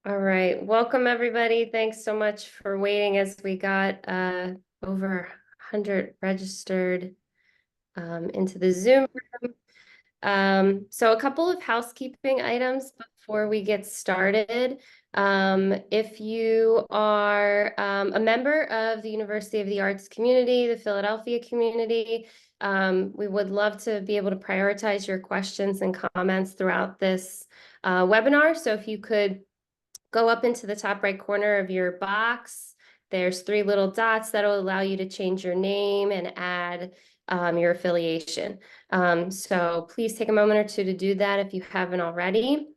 All right, welcome everybody. Thanks so much for waiting as we got over 100 registered into the Zoom room. So a couple of housekeeping items before we get started. If you are a member of the University of the Arts community, the Philadelphia community, we would love to be able to prioritize your questions and comments throughout this webinar. So if you could go up into the top right corner of your box. There's three little dots that'll allow you to change your name and add your affiliation. So please take a moment or two to do that if you haven't already.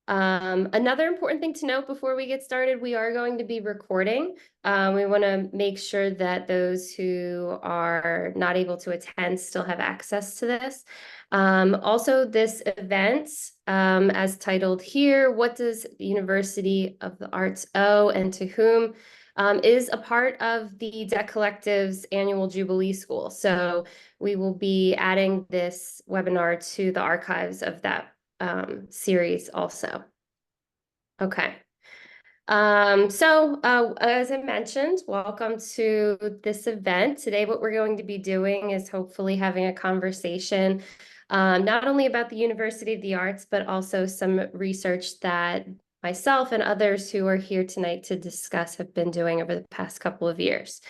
Another important thing to note before we get started, we are going to be recording. We want to make sure that those who are not able to attend still have access to this. Also, this event, as titled here, What Does the University of the Arts Owe and to Whom, is a part of the Debt Collective's annual Jubilee School. So we will be adding this webinar to the archives of that series also. Okay. As I mentioned, welcome to this event. Today, what we're going to be doing is hopefully having a conversation, not only about the University of the Arts, but also some research that myself and others who are here tonight to discuss have been doing over the past couple of years.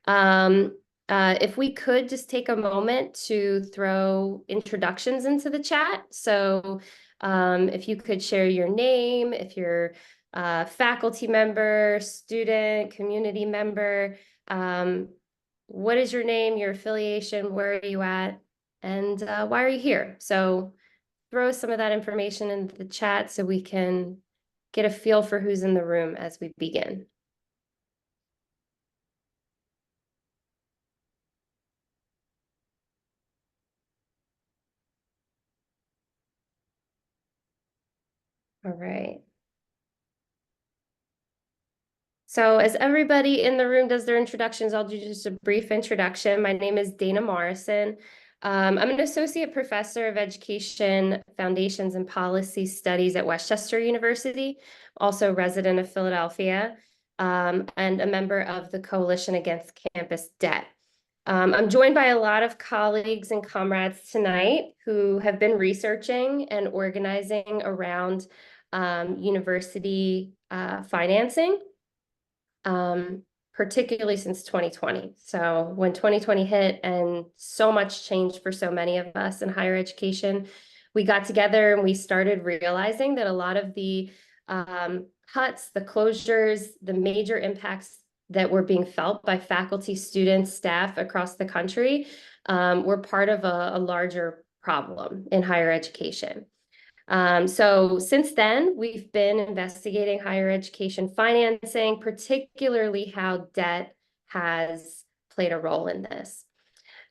If we could just take a moment to throw introductions into the chat. So if you could share your name, if you're a faculty member, student, community member, what is your name, your affiliation, where are you at, and why are you here? So throw some of that information into the chat so we can get a feel for who's in the room as we begin. All right. So as everybody in the room does their introductions, I'll do just a brief introduction. My name is Dana Morrison. I'm an associate professor of education, foundations, and policy studies at Westchester University, also resident of Philadelphia, and a member of the Coalition Against Campus Debt. I'm joined by a lot of colleagues and comrades tonight who have been researching and organizing around university financing. Particularly since 2020. So when 2020 hit and so much changed for so many of us in higher education, we got together and we started realizing that a lot of the cuts, the closures, the major impacts that were being felt by faculty, students, staff across the country were part of a larger problem in higher education. So since then, we've been investigating higher education financing, particularly how debt has played a role in this.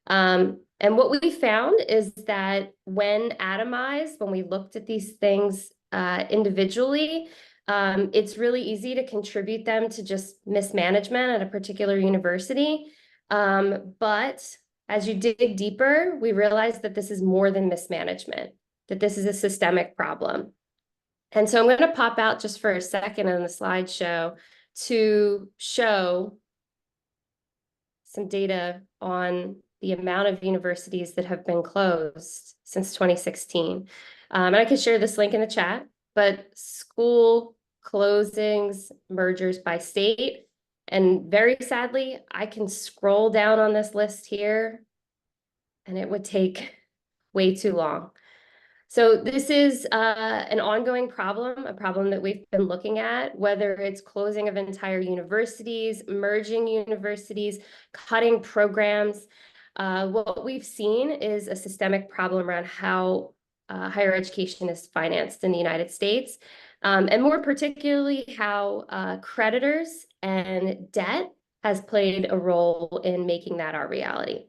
And what we found is that when atomized, when we looked at these things individually, it's really easy to contribute them to just mismanagement at a particular university. But as you dig deeper, we realize that this is more than mismanagement, that this is a systemic problem. And so I'm going to pop out just for a second on the slideshow to show some data on the amount of universities that have been closed since 2016. And I can share this link in the chat, but school closings, mergers by state, and very sadly, I can scroll down on this list here and it would take way too long. So this is an ongoing problem, a problem that we've been looking at, whether it's closing of entire universities, merging universities, cutting programs. What we've seen is a systemic problem around how higher education is financed in the United States, and more particularly how creditors and debt has played a role in making that our reality.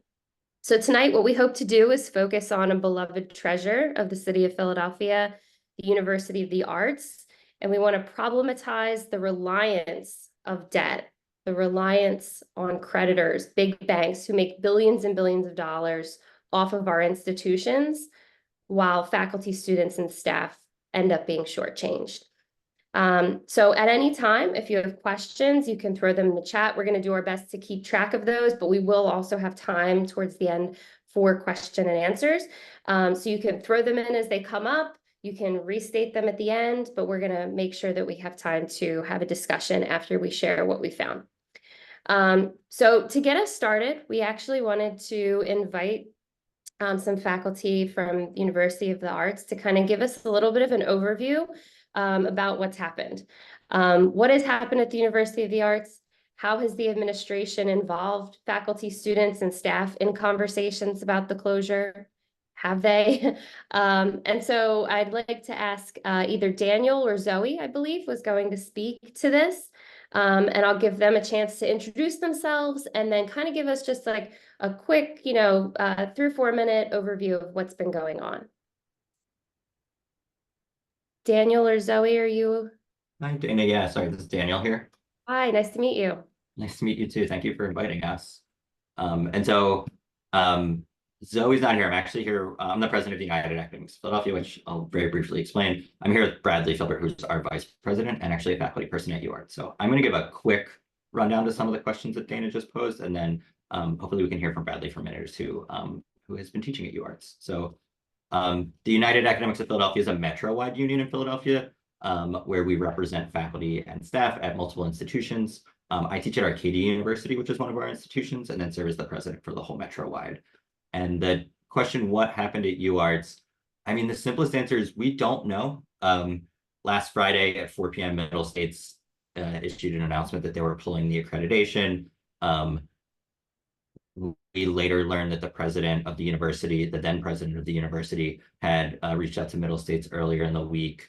So tonight, what we hope to do is focus on a beloved treasure of the city of Philadelphia, the University of the Arts, and we want to problematize the reliance of debt, the reliance on creditors, big banks who make billions and billions of dollars off of our institutions, while faculty, students, and staff end up being shortchanged. So at any time, if you have questions, you can throw them in the chat. We're going to do our best to keep track of those, but we will also have time towards the end for question and answers. So you can throw them in as they come up. You can restate them at the end, but we're going to make sure that we have time to have a discussion after we share what we found. So to get us started, we actually wanted to invite some faculty from University of the Arts to kind of give us a little bit of an overview about what's happened. What has happened at the University of the Arts? How has the administration involved faculty, students, and staff in conversations about the closure? Have they? And so I'd like to ask either Daniel or Zoe, I believe, was going to speak to this. And I'll give them a chance to introduce themselves and then kind of give us just like a quick, 3 or 4 minute overview of what's been going on. Daniel or Zoe, are you? Hi, Dana. Yeah, sorry, this is Daniel here. Hi, nice to meet you. Nice to meet you too. Thank you for inviting us. And so Zoe's not here. I'm actually here. I'm the president of the United Academics of Philadelphia, which I'll very briefly explain. I'm here with Bradley Filbert, who's our vice president and actually a faculty person at UART. So I'm going to give a quick rundown to some of the questions that Dana just posed, and then hopefully we can hear from Bradley for a minute or two, who has been teaching at UARTS. So the United Academics of Philadelphia is a metro-wide union in Philadelphia, where we represent faculty and staff at multiple institutions. I teach at Arcadia University, which is one of our institutions, and then serve as the president for the whole metro-wide. And the question, what happened at UArts? I mean, the simplest answer is we don't know. Last Friday at 4 p.m., Middle States issued an announcement that they were pulling the accreditation. We later learned that the president of the university, the then president of the university, had reached out to Middle States earlier in the week,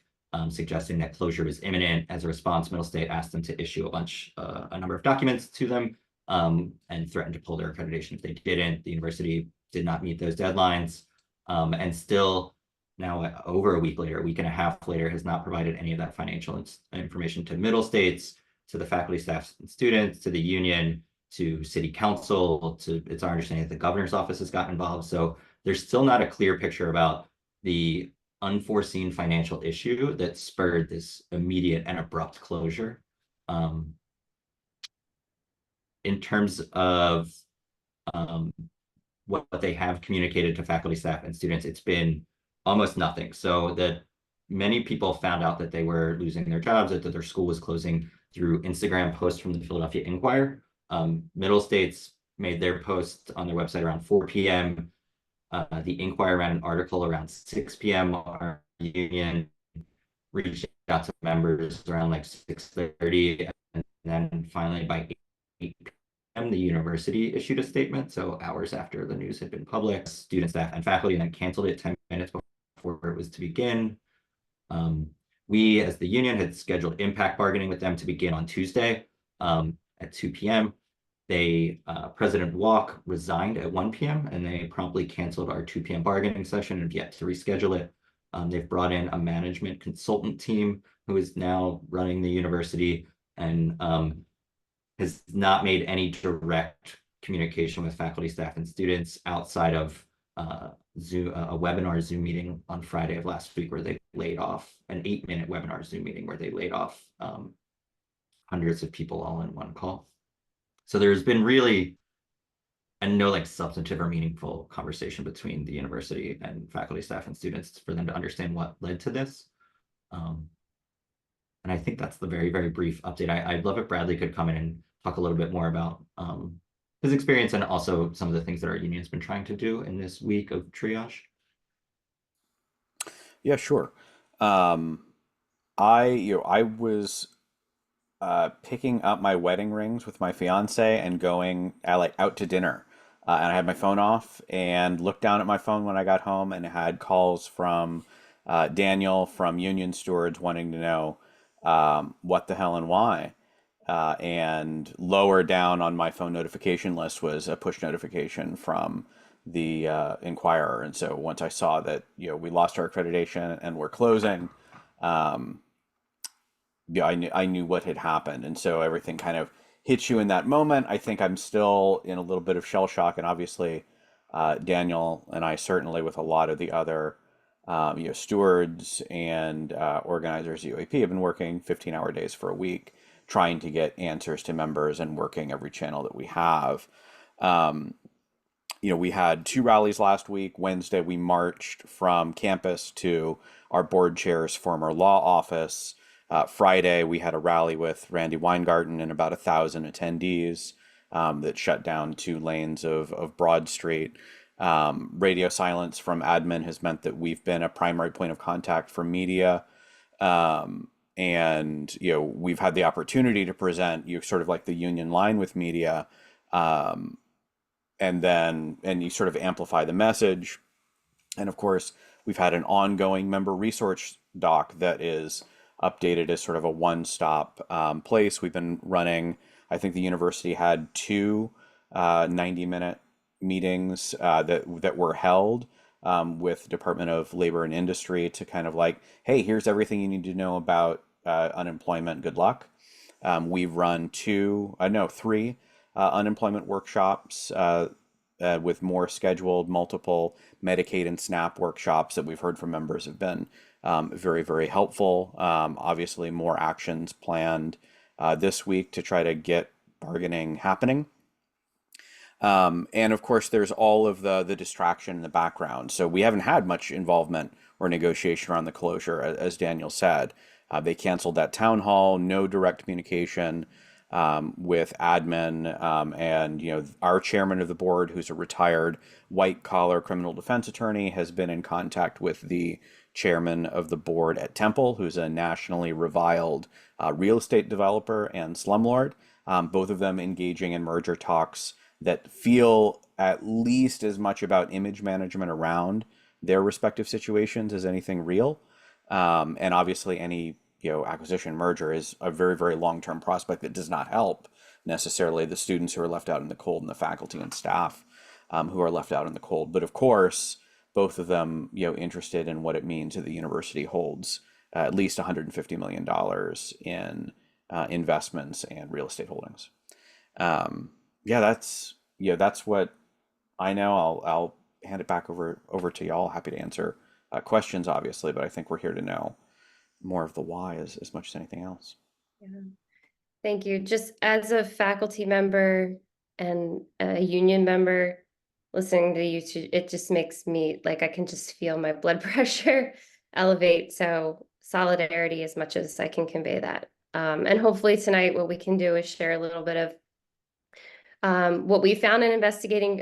suggesting that closure was imminent. As a response, Middle State asked them to issue a number of documents to them, and threatened to pull their accreditation if they didn't. The university did not meet those deadlines, and still now over a week later, a week and a half later, has not provided any of that financial information to Middle States, to the faculty, staff, and students, to the union, to city council. It's our understanding that the governor's office has gotten involved. So there's still not a clear picture about the unforeseen financial issue that spurred this immediate and abrupt closure. In terms of what they have communicated to faculty, staff, and students, it's been almost nothing. So that many people found out that they were losing their jobs, that their school was closing through Instagram posts from the Philadelphia Inquirer. Middle States made their post on their website around 4 p.m. The Inquirer ran an article around 6 p.m. Our union reached out to members around like 6:30, and then finally by 8 p.m. the university issued a statement. So hours after the news had been published, students, staff, and faculty, and then canceled it 10 minutes before it was to begin. We, as the union, had scheduled impact bargaining with them to begin on Tuesday at 2 p.m. President Walk resigned at 1 p.m. and they promptly canceled our 2 p.m. bargaining session and have yet to reschedule it. They've brought in a management consultant team who is now running the university and has not made any direct communication with faculty, staff, and students outside of Zoom, a webinar Zoom meeting on Friday of last week where they laid off an 8-minute webinar Zoom meeting where they laid off hundreds of people all in one call. So there's been really no like substantive or meaningful conversation between the university and faculty, staff, and students for them to understand what led to this. And I think that's the very, very brief update. I'd love if Bradley could come in and talk a little bit more about his experience and also some of the things that our union's been trying to do in this week of triage. Yeah, sure. I was picking up my wedding rings with my fiance and going out to dinner. And I had my phone off and looked down at my phone when I got home and had calls from Daniel from Union Stewards wanting to know what the hell and why. And lower down on my phone notification list was a push notification from the Inquirer. And so once I saw that we lost our accreditation and we're closing, I knew what had happened, and so everything kind of hits you in that moment. I think I'm still in a little bit of shell shock, and obviously, Daniel and I certainly, with a lot of the other stewards and organizers at UAP have been working 15-hour days for a week, trying to get answers to members and working every channel that we have. Um, we had 2 rallies last week. Wednesday, we marched from campus to our board chair's former law office. Friday, we had a rally with Randy Weingarten and about 1,000 attendees that shut down 2 lanes of Broad Street. Radio silence from admin has meant that we've been a primary point of contact for media. And we've had the opportunity to present sort of like the union line with media, and you sort of amplify the message. And of course, we've had an ongoing member resource doc that is updated as sort of a one-stop place. We've been running, I think the university had 2 90-minute meetings that were held with Department of Labor and Industry to kind of like, hey, here's everything you need to know about unemployment. Good luck. We've run 3 unemployment workshops with more scheduled, multiple Medicaid and SNAP workshops that we've heard from members have been very, very helpful. Obviously, more actions planned this week to try to get bargaining happening. And of course, there's all of the distraction in the background. So we haven't had much involvement or negotiation around the closure, as Daniel said. They canceled that town hall, no direct communication with admin, and our chairman of the board, who's a retired white-collar criminal defense attorney, has been in contact with the chairman of the board at Temple, who's a nationally reviled real estate developer and slumlord. Both of them engaging in merger talks that feel at least as much about image management around their respective situations as anything real. And obviously, any acquisition merger is a very, very long-term prospect that does not help necessarily the students who are left out in the cold and the faculty and staff who are left out in the cold. But of course, both of them, interested in what it means that the university holds at least $150 million in investments and real estate holdings. That's what I know. I'll hand it back over to y'all. Happy to answer questions, obviously, but I think we're here to know more of the why as much as anything else. Yeah. Thank you. Just as a faculty member and a union member, listening to you two, it just makes me like I can just feel my blood pressure elevate. So solidarity as much as I can convey that. And hopefully tonight what we can do is share a little bit of what we found in investigating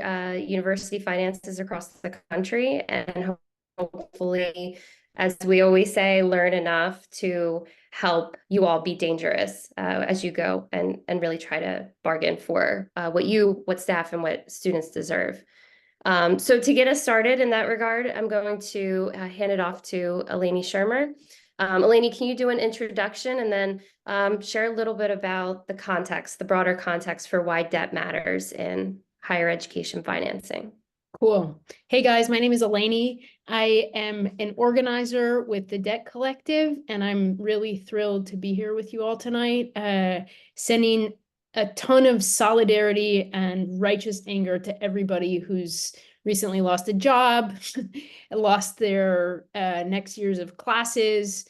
university finances across the country, and hopefully, as we always say, learn enough to help you all be dangerous as you go and really try to bargain for what staff and what students deserve. So to get us started in that regard, I'm going to hand it off to Eleni Shermer. Eleni, can you do an introduction and then share a little bit about the context, the broader context for why debt matters in higher education financing? Cool. Hey guys, my name is Eleni. I am an organizer with the Debt Collective, and I'm really thrilled to be here with you all tonight, sending a ton of solidarity and righteous anger to everybody who's recently lost a job, lost their next years of classes,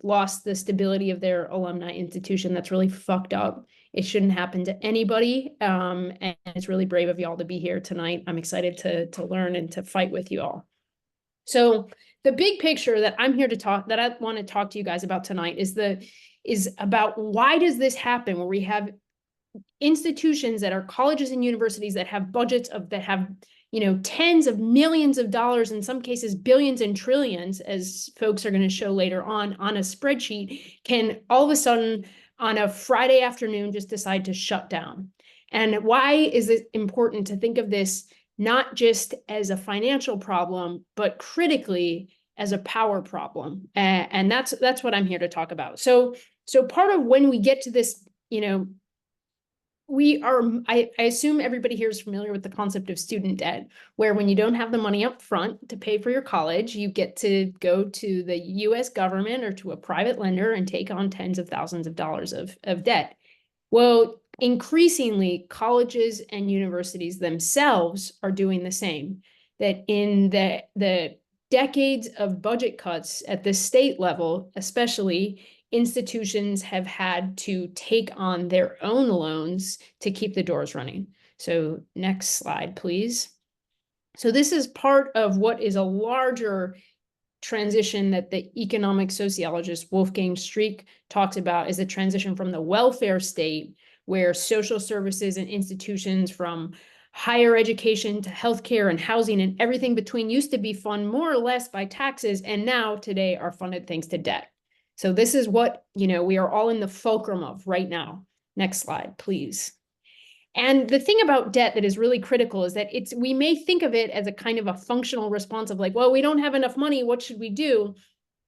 lost the stability of their alumni institution. That's really fucked up. It shouldn't happen to anybody. And it's really brave of y'all to be here tonight. I'm excited to learn and to fight with you all. So the big picture that I'm here to talk, that I want to talk to you guys about tonight is about why does this happen where we have institutions that are colleges and universities that have budgets that have tens of millions of dollars, in some cases billions and trillions, as folks are going to show later on a spreadsheet, can all of a sudden on a Friday afternoon just decide to shut down. And why is it important to think of this not just as a financial problem, but critically as a power problem? And that's what I'm here to talk about. So part of when we get to this, I assume everybody here is familiar with the concept of student debt, where when you don't have the money up front to pay for your college, you get to go to the US government or to a private lender and take on tens of thousands of dollars of debt. Well, increasingly, colleges and universities themselves are doing the same. That in the decades of budget cuts at the state level, especially, institutions have had to take on their own loans to keep the doors running. So next slide, please. So this is part of what is a larger transition that the economic sociologist Wolfgang Streeck talks about, is the transition from the welfare state, where social services and institutions from higher education to healthcare and housing and everything between used to be funded more or less by taxes, and now today are funded thanks to debt. So this is what, we are all in the fulcrum of right now. Next slide, please. And the thing about debt that is really critical is that we may think of it as a kind of a functional response of like, well, we don't have enough money, what should we do?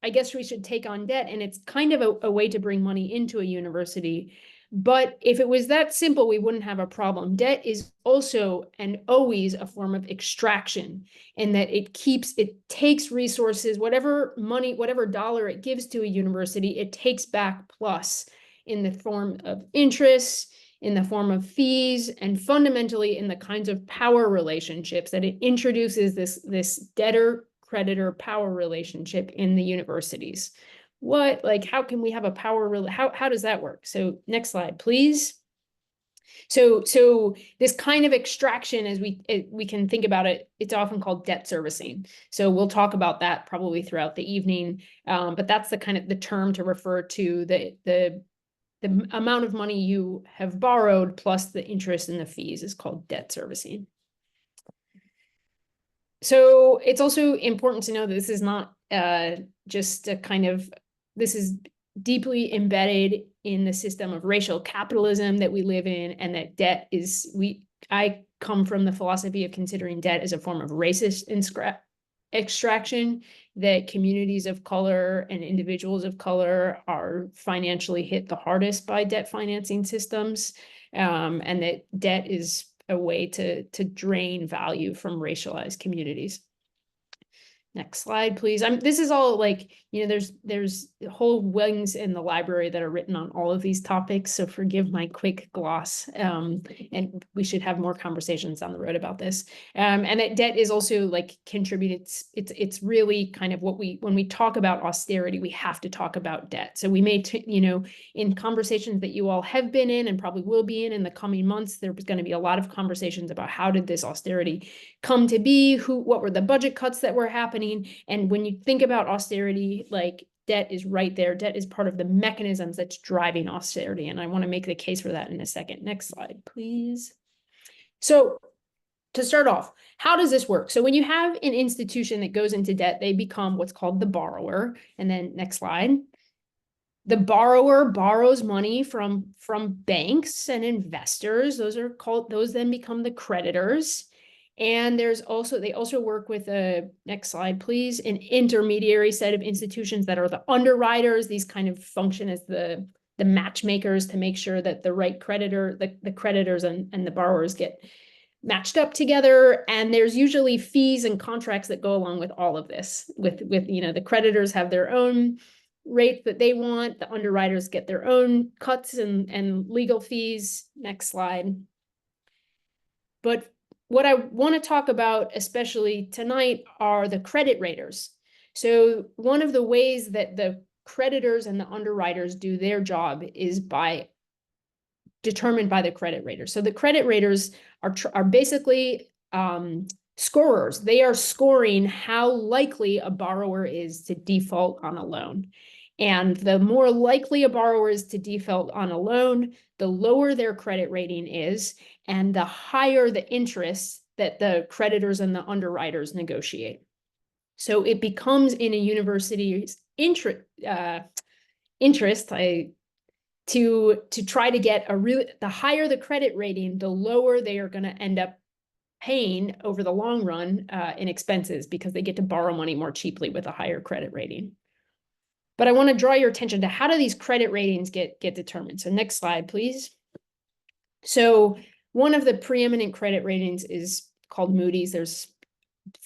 I guess we should take on debt. And it's kind of a way to bring money into a university. But if it was that simple, we wouldn't have a problem. Debt is also and always a form of extraction, in that it takes resources, whatever money, whatever dollar it gives to a university, it takes back plus in the form of interest, in the form of fees, and fundamentally in the kinds of power relationships that it introduces, this debtor-creditor power relationship in the universities. How can we have a how does that work? So next slide, please. So this kind of extraction, as we can think about it, it's often called debt servicing. So we'll talk about that probably throughout the evening. But that's the term to refer to the amount of money you have borrowed plus the interest and the fees is called debt servicing. So it's also important to know that this is not just a kind of, this is deeply embedded in the system of racial capitalism that we live in, and that debt is, I come from the philosophy of considering debt as a form of racist extraction, that communities of color and individuals of color are financially hit the hardest by debt financing systems, and that debt is a way to drain value from racialized communities. Next slide, please. This is all like, there's whole wings in the library that are written on all of these topics, so forgive my quick gloss. And we should have more conversations down the road about this. And that debt is also like contributed. It's really kind of when we talk about austerity, we have to talk about debt. So we may, in conversations that you all have been in and probably will be in the coming months, there's going to be a lot of conversations about how did this austerity come to be, what were the budget cuts that were happening. And when you think about austerity, like debt is right there. Debt is part of the mechanisms that's driving austerity. And I want to make the case for that in a second. Next slide, please. So to start off, how does this work? So when you have an institution that goes into debt, they become what's called the borrower. And then next slide. The borrower borrows money from banks and investors. Those then become the creditors. And they also work with next slide, please, an intermediary set of institutions that are the underwriters. These kind of function as the matchmakers to make sure that the right creditor, the creditors and the borrowers get matched up together. And there's usually fees and contracts that go along with all of this. The creditors have their own rate that they want, the underwriters get their own cuts and legal fees. Next slide. But what I want to talk about, especially tonight, are the credit raters. So one of the ways that the creditors and the underwriters do their job is determined by the credit raters. So the credit raters are basically scorers. They are scoring how likely a borrower is to default on a loan. And the more likely a borrower is to default on a loan, the lower their credit rating is, and the higher the interest that the creditors and the underwriters negotiate. So it becomes in a university's interest to try to get the higher the credit rating, the lower they are going to end up paying over the long run in expenses, because they get to borrow money more cheaply with a higher credit rating. But I want to draw your attention to how do these credit ratings get determined. So next slide, please. So one of the preeminent credit ratings is called Moody's. There's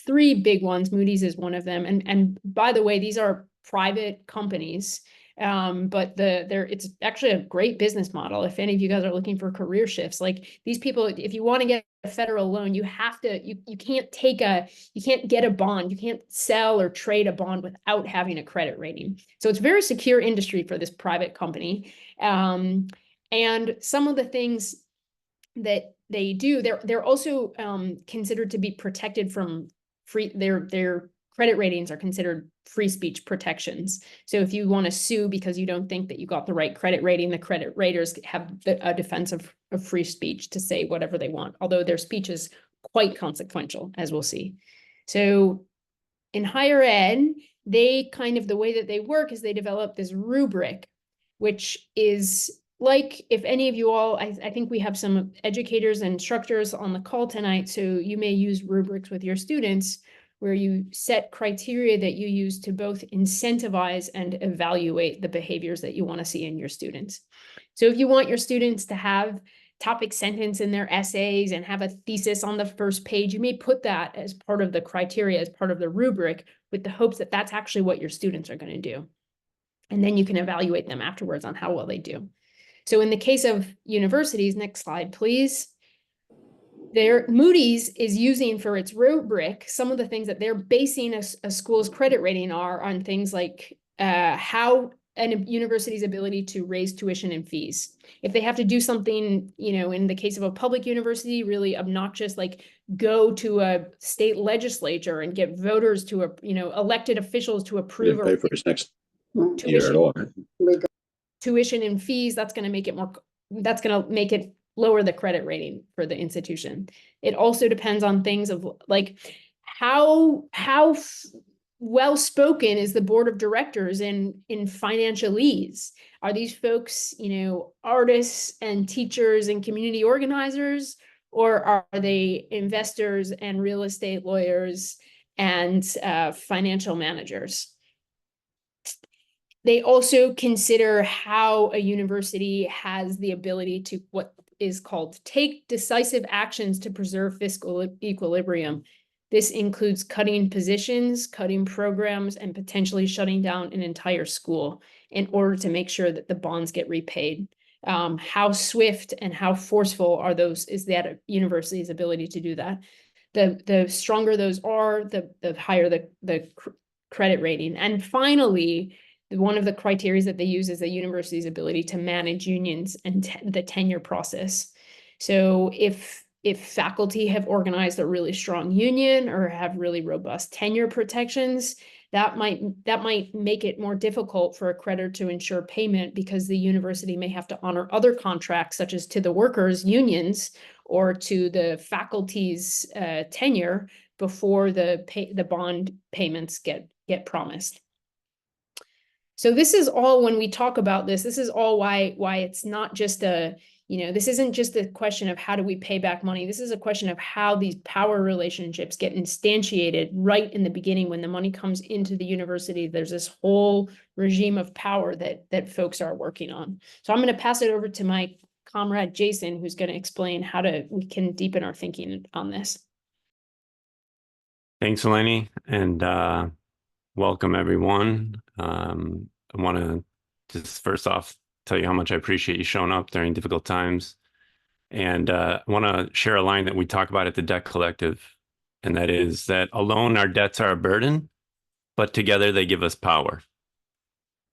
3 big ones. Moody's is one of them. And by the way, these are private companies. But it's actually a great business model. If any of you guys are looking for career shifts, like these people, if you want to get a federal loan, you can't get a bond. You can't sell or trade a bond without having a credit rating. So it's very secure industry for this private company. And some of the things that they do, they're also considered to be protected from their credit ratings are considered free speech protections. So if you want to sue because you don't think that you got the right credit rating, the credit raters have a defense of free speech to say whatever they want, although their speech is quite consequential, as we'll see. So in higher ed, the way that they work is they develop this rubric, which is like, if any of you all, I think we have some educators and instructors on the call tonight, so you may use rubrics with your students where you set criteria that you use to both incentivize and evaluate the behaviors that you want to see in your students. So if you want your students to have topic sentence in their essays and have a thesis on the first page, you may put that as part of the criteria, as part of the rubric, with the hopes that that's actually what your students are going to do. And then you can evaluate them afterwards on how well they do. So in the case of universities, next slide, please. Moody's is using for its rubric some of the things that they're basing a school's credit rating are on things like how a university's ability to raise tuition and fees. If they have to do something, in the case of a public university, really obnoxious, like go to a state legislature and get voters to, elected officials to approve Didn't pay for his next year at all. tuition and fees, that's going to make it lower the credit rating for the institution. It also depends on things of like how well spoken is the board of directors in financialese. Are these folks, artists and teachers and community organizers, or are they investors and real estate lawyers and financial managers? They also consider how a university has the ability to what is called take decisive actions to preserve fiscal equilibrium. This includes cutting positions, cutting programs, and potentially shutting down an entire school in order to make sure that the bonds get repaid. How swift and how forceful is that university's ability to do that? The stronger those are, the higher the credit rating. And finally, one of the criteria that they use is the university's ability to manage unions and the tenure process. So if faculty have organized a really strong union or have really robust tenure protections, that might make it more difficult for a creditor to ensure payment, because the university may have to honor other contracts, such as to the workers' unions or to the faculty's tenure, before the bond payments get promised. So this is all, when we talk about this is all why it's not just this isn't just a question of how do we pay back money. This is a question of how these power relationships get instantiated right in the beginning. When the money comes into the university, there's this whole regime of power that folks are working on. So I'm going to pass it over to my comrade Jason, who's going to explain how we can deepen our thinking on this. Thanks, Eleni, and welcome everyone. I want to just first off tell you how much I appreciate you showing up during difficult times. And I want to share a line that we talk about at the Debt Collective, and that is that alone our debts are a burden, but together they give us power.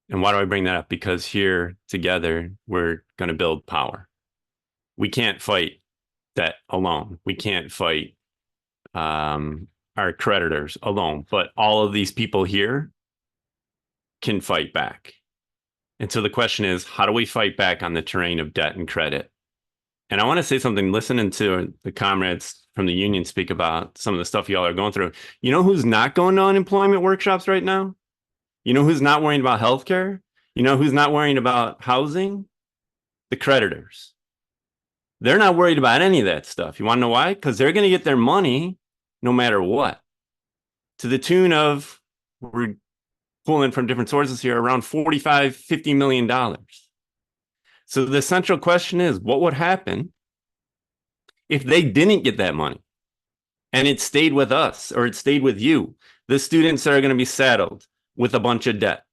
And why do I bring that up? Because here together we're going to build power. We can't fight debt alone. We can't fight our creditors alone, but all of these people here can fight back. And so the question is, how do we fight back on the terrain of debt and credit? And I want to say something, listening to the comrades from the union speak about some of the stuff y'all are going through. You know who's not going to unemployment workshops right now? You know who's not worrying about healthcare? You know who's not worrying about housing? The creditors. They're not worried about any of that stuff. You want to know why? Because they're going to get their money no matter what. To the tune of, we're pulling from different sources here, around $45–50 million. So the central question is, what would happen if they didn't get that money and it stayed with us, or it stayed with you, the students that are going to be saddled with a bunch of debt?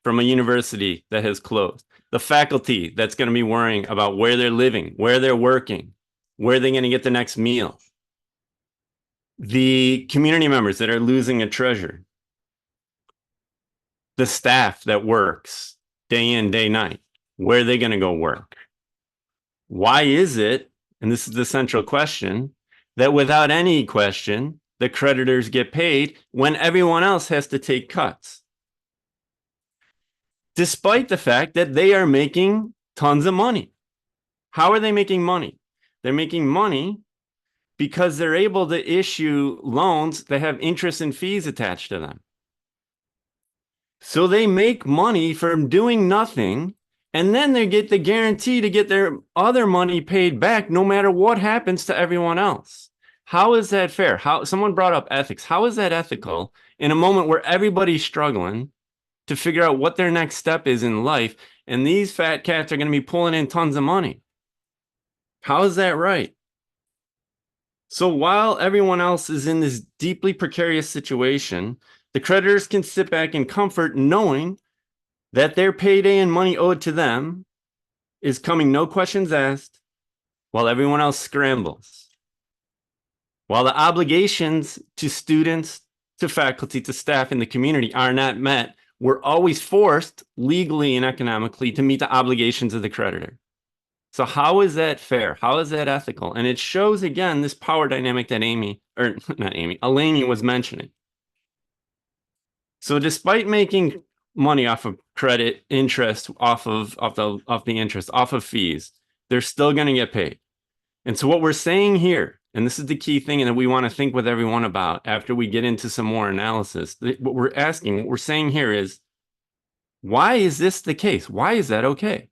from a university that has closed, the faculty that's going to be worrying about where they're living, where they're working, where they're going to get the next meal, the community members that are losing a treasure, the staff that works day in, day night, where are they going to go work? Why is it, and this is the central question, that without any question, the creditors get paid when everyone else has to take cuts? Despite the fact that they are making tons of money. How are they making money? They're making money because they're able to issue loans that have interest and fees attached to them. So they make money from doing nothing, and then they get the guarantee to get their other money paid back no matter what happens to everyone else. How is that fair? Someone brought up ethics. How is that ethical in a moment where everybody's struggling to figure out what their next step is in life, and these fat cats are going to be pulling in tons of money? How is that right? So while everyone else is in this deeply precarious situation, the creditors can sit back in comfort knowing that their payday and money owed to them is coming, no questions asked, while everyone else scrambles. While the obligations to students, to faculty, to staff in the community are not met, we're always forced legally and economically to meet the obligations of the creditor. So how is that fair? How is that ethical? And it shows, again, this power dynamic that Eleni was mentioning. So despite making money off of credit interest, off the interest, off of fees, they're still going to get paid. And so what we're saying here, and this is the key thing that we want to think with everyone about after we get into some more analysis, what we're saying here is, why is this the case? Why is that okay?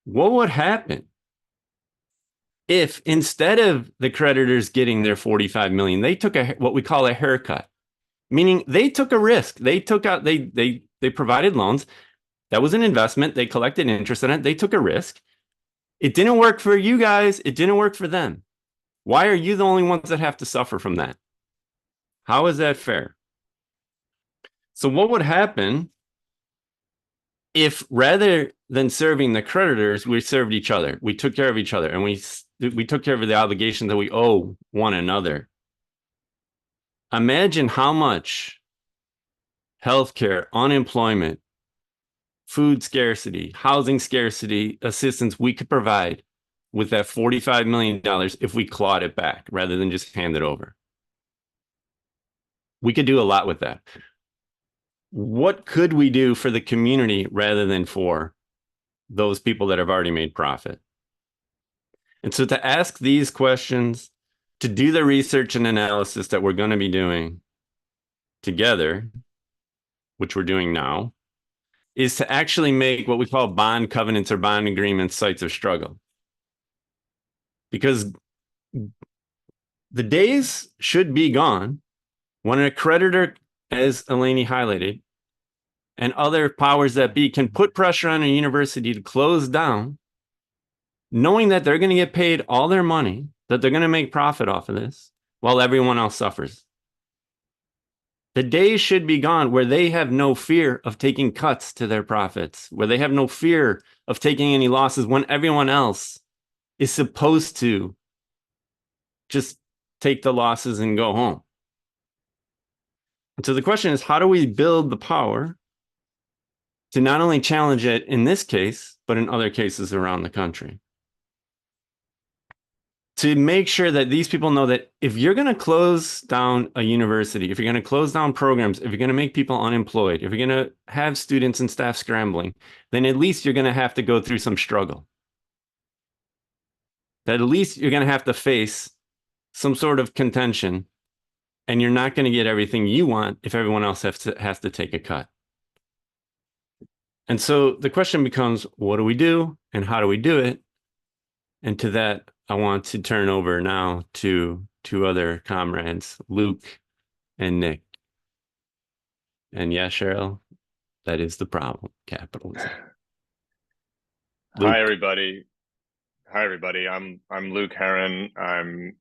What would happen if instead of the creditors getting their 45 million, they took what we call a haircut, meaning they took a risk. They provided loans. That was an investment. They collected interest on it. They took a risk. It didn't work for you guys. It didn't work for them. Why are you the only ones that have to suffer from that? How is that fair? So what would happen if rather than serving the creditors, we served each other? We took care of each other, and we took care of the obligations that we owe one another. Imagine how much healthcare, unemployment, food scarcity, housing scarcity assistance we could provide with that $45 million if we clawed it back rather than just hand it over. We could do a lot with that. What could we do for the community rather than for those people that have already made profit? And so to ask these questions, to do the research and analysis that we're going to be doing together, which we're doing now, is to actually make what we call bond covenants or bond agreements sites of struggle. Because the days should be gone when a creditor, as Eleni highlighted, and other powers that be can put pressure on a university to close down, knowing that they're going to get paid all their money, that they're going to make profit off of this, while everyone else suffers. The days should be gone where they have no fear of taking cuts to their profits, where they have no fear of taking any losses when everyone else is supposed to just take the losses and go home. And so the question is, how do we build the power to not only challenge it in this case, but in other cases around the country? To make sure that these people know that if you're going to close down a university, if you're going to close down programs, if you're going to make people unemployed, if you're going to have students and staff scrambling, then at least you're going to have to go through some struggle. That at least you're going to have to face some sort of contention, and you're not going to get everything you want if everyone else has to take a cut. And so the question becomes, what do we do and how do we do it? And to that, I want to turn over now to two other comrades, Luke and Nick. And yeah, Cheryl, that is the problem, capitalism. Luke. Hi, everybody. I'm Luke Herron. I'm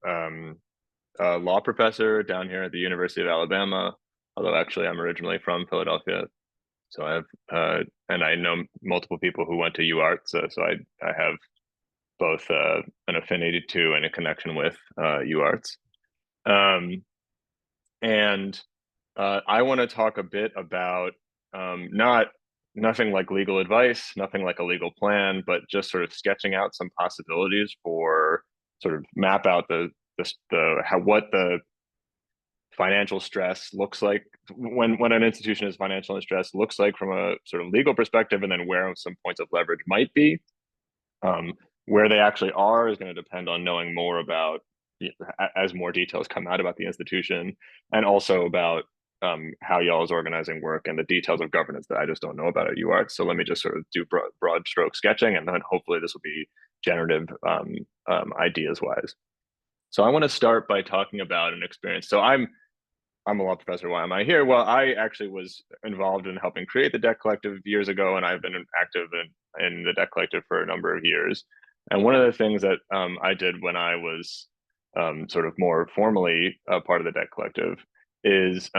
a law professor down here at the University of Alabama, although actually I'm originally from Philadelphia. So I have, and I know multiple people who went to UArts, so I have both an affinity to and a connection with UArts. And I want to talk a bit about nothing like legal advice, nothing like a legal plan, but just sort of sketching out some possibilities for sort of map out what the financial stress looks like when an institution is financially stressed looks like from a sort of legal perspective, and then where some points of leverage might be. Where they actually are is going to depend on knowing more about, as more details come out about the institution, and also about how y'all's organizing work and the details of governance that I just don't know about at UArts. So let me just sort of do broad stroke sketching, and then hopefully this will be generative ideas wise. So I want to start by talking about an experience. So I'm a law professor. Why am I here? Well, I actually was involved in helping create the Debt Collective years ago, and I've been active in the Debt Collective for a number of years. And one of the things that I did when I was sort of more formally a part of the Debt Collective is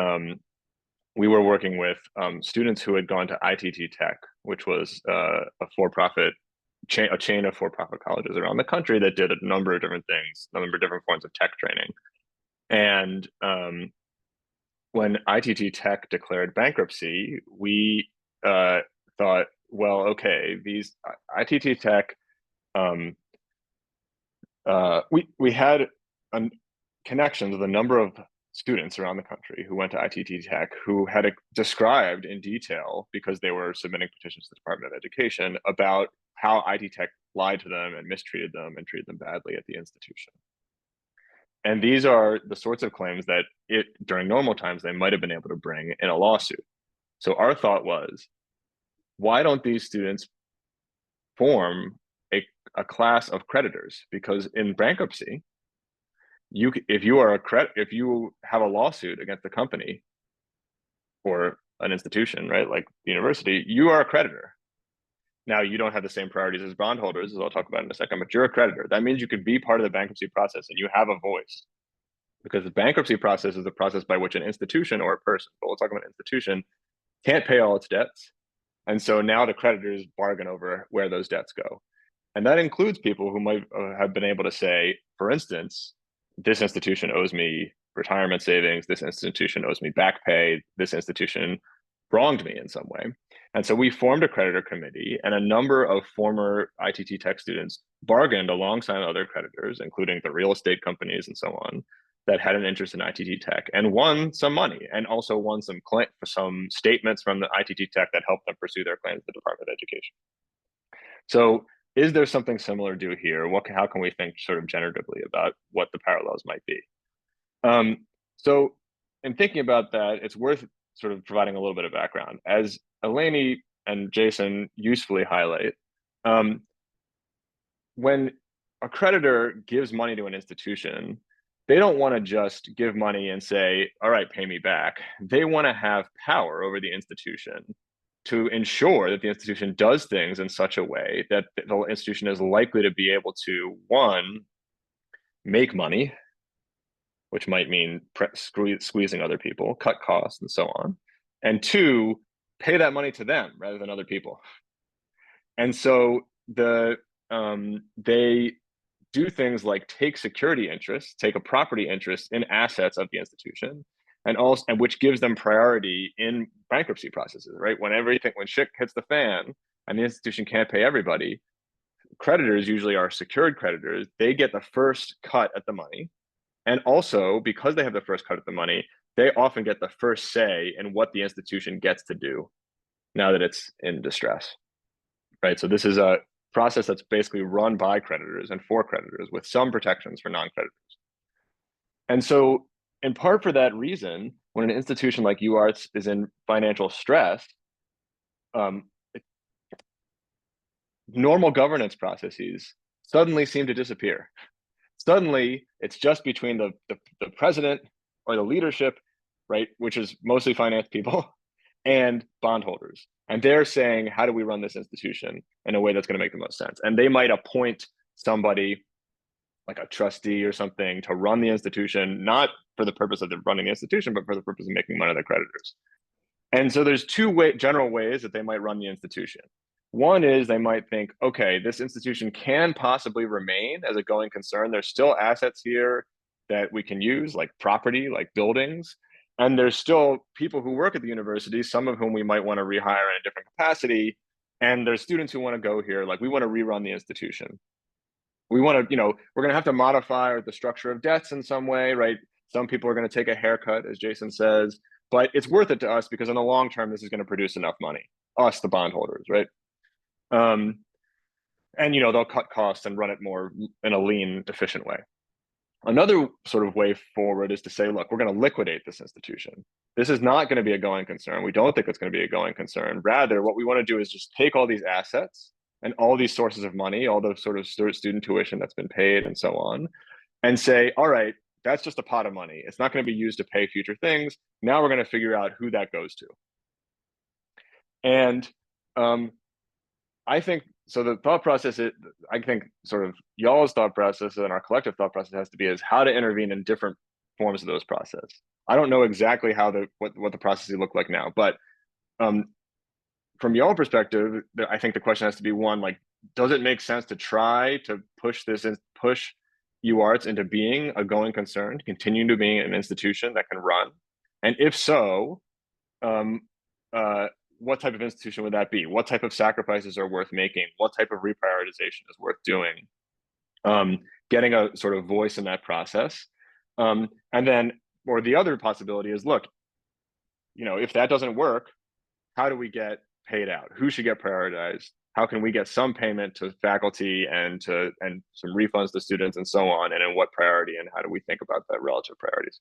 we were working with students who had gone to ITT Tech, which was a for-profit a chain of for-profit colleges around the country that did a number of different things, a number of different forms of tech training. And when ITT Tech declared bankruptcy, we thought, well, okay, these ITT Tech, we had connections with a number of students around the country who went to ITT Tech who had described in detail, because they were submitting petitions to the Department of Education, about how IT Tech lied to them and mistreated them and treated them badly at the institution. And these are the sorts of claims that during normal times they might have been able to bring in a lawsuit. So our thought was, why don't these students form a class of creditors? Because in bankruptcy, if you have a lawsuit against a company or an institution, right, like the university, you are a creditor. Now, you don't have the same priorities as bondholders, as I'll talk about in a second, but you're a creditor. That means you could be part of the bankruptcy process and you have a voice. Because the bankruptcy process is the process by which an institution or a person, but we'll talk about an institution, can't pay all its debts. And so now the creditors bargain over where those debts go. And that includes people who might have been able to say, for instance, this institution owes me retirement savings, this institution owes me back pay, this institution wronged me in some way. And so we formed a creditor committee, and a number of former ITT Tech students bargained alongside other creditors, including the real estate companies and so on, that had an interest in ITT Tech, and won some money, and also won some statements from the ITT Tech that helped them pursue their claims to the Department of Education. So is there something similar to do here? How can we think sort of generatively about what the parallels might be? So in thinking about that, it's worth sort of providing a little bit of background. As Eleni and Jason usefully highlight, when a creditor gives money to an institution, they don't want to just give money and say, all right, pay me back. They want to have power over the institution to ensure that the institution does things in such a way that the institution is likely to be able to, one, make money, which might mean squeezing other people, cut costs, and so on, and two, pay that money to them rather than other people. And so they do things like take security interests, take a property interest in assets of the institution, and which gives them priority in bankruptcy processes, right? When shit hits the fan and the institution can't pay everybody, creditors usually are secured creditors. They get the first cut at the money. And also, because they have the first cut at the money, they often get the first say in what the institution gets to do now that it's in distress, right? So this is a process that's basically run by creditors and for creditors with some protections for non-creditors. And so in part for that reason, when an institution like UArts is in financial stress, normal governance processes suddenly seem to disappear. Suddenly, it's just between the president or the leadership, right, which is mostly finance people, and bondholders. And they're saying, how do we run this institution in a way that's going to make the most sense? And they might appoint somebody like a trustee or something to run the institution, not for the purpose of running the institution, but for the purpose of making money to the creditors. And so there's general ways that they might run the institution. One is they might think, okay, this institution can possibly remain as a going concern. There's still assets here that we can use, like property, like buildings. And there's still people who work at the university, some of whom we might want to rehire in a different capacity. And there's students who want to go here, like we want to rerun the institution. We want to, we're going to have to modify the structure of debts in some way, right? Some people are going to take a haircut, as Jason says, but it's worth it to us because in the long term, this is going to produce enough money, us, the bondholders, right? And they'll cut costs and run it more in a lean, efficient way. Another sort of way forward is to say, look, we're going to liquidate this institution. This is not going to be a going concern. We don't think it's going to be a going concern. Rather, what we want to do is just take all these assets and all these sources of money, all the sort of student tuition that's been paid and so on, and say, all right, that's just a pot of money. It's not going to be used to pay future things. Now we're going to figure out who that goes to. And I think, so the thought process, I think sort of y'all's thought process and our collective thought process has to be is how to intervene in different forms of those process. I don't know exactly how what the processes look like now, but from y'all perspective, I think the question has to be one, like, does it make sense to try to push UArts into being a going concern, continue to being an institution that can run? And if so, what type of institution would that be? What type of sacrifices are worth making? What type of reprioritization is worth doing? Getting a sort of voice in that process. And then, or the other possibility is, look, if that doesn't work, how do we get paid out? Who should get prioritized? How can we get some payment to faculty and some refunds to students and so on? And in what priority, and how do we think about that relative priorities?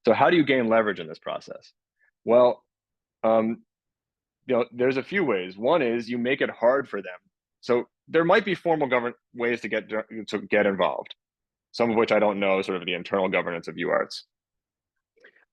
So how do you gain leverage in this process? Well, there's a few ways. One is you make it hard for them. So there might be formal ways to get involved, some of which I don't know sort of the internal governance of UArts.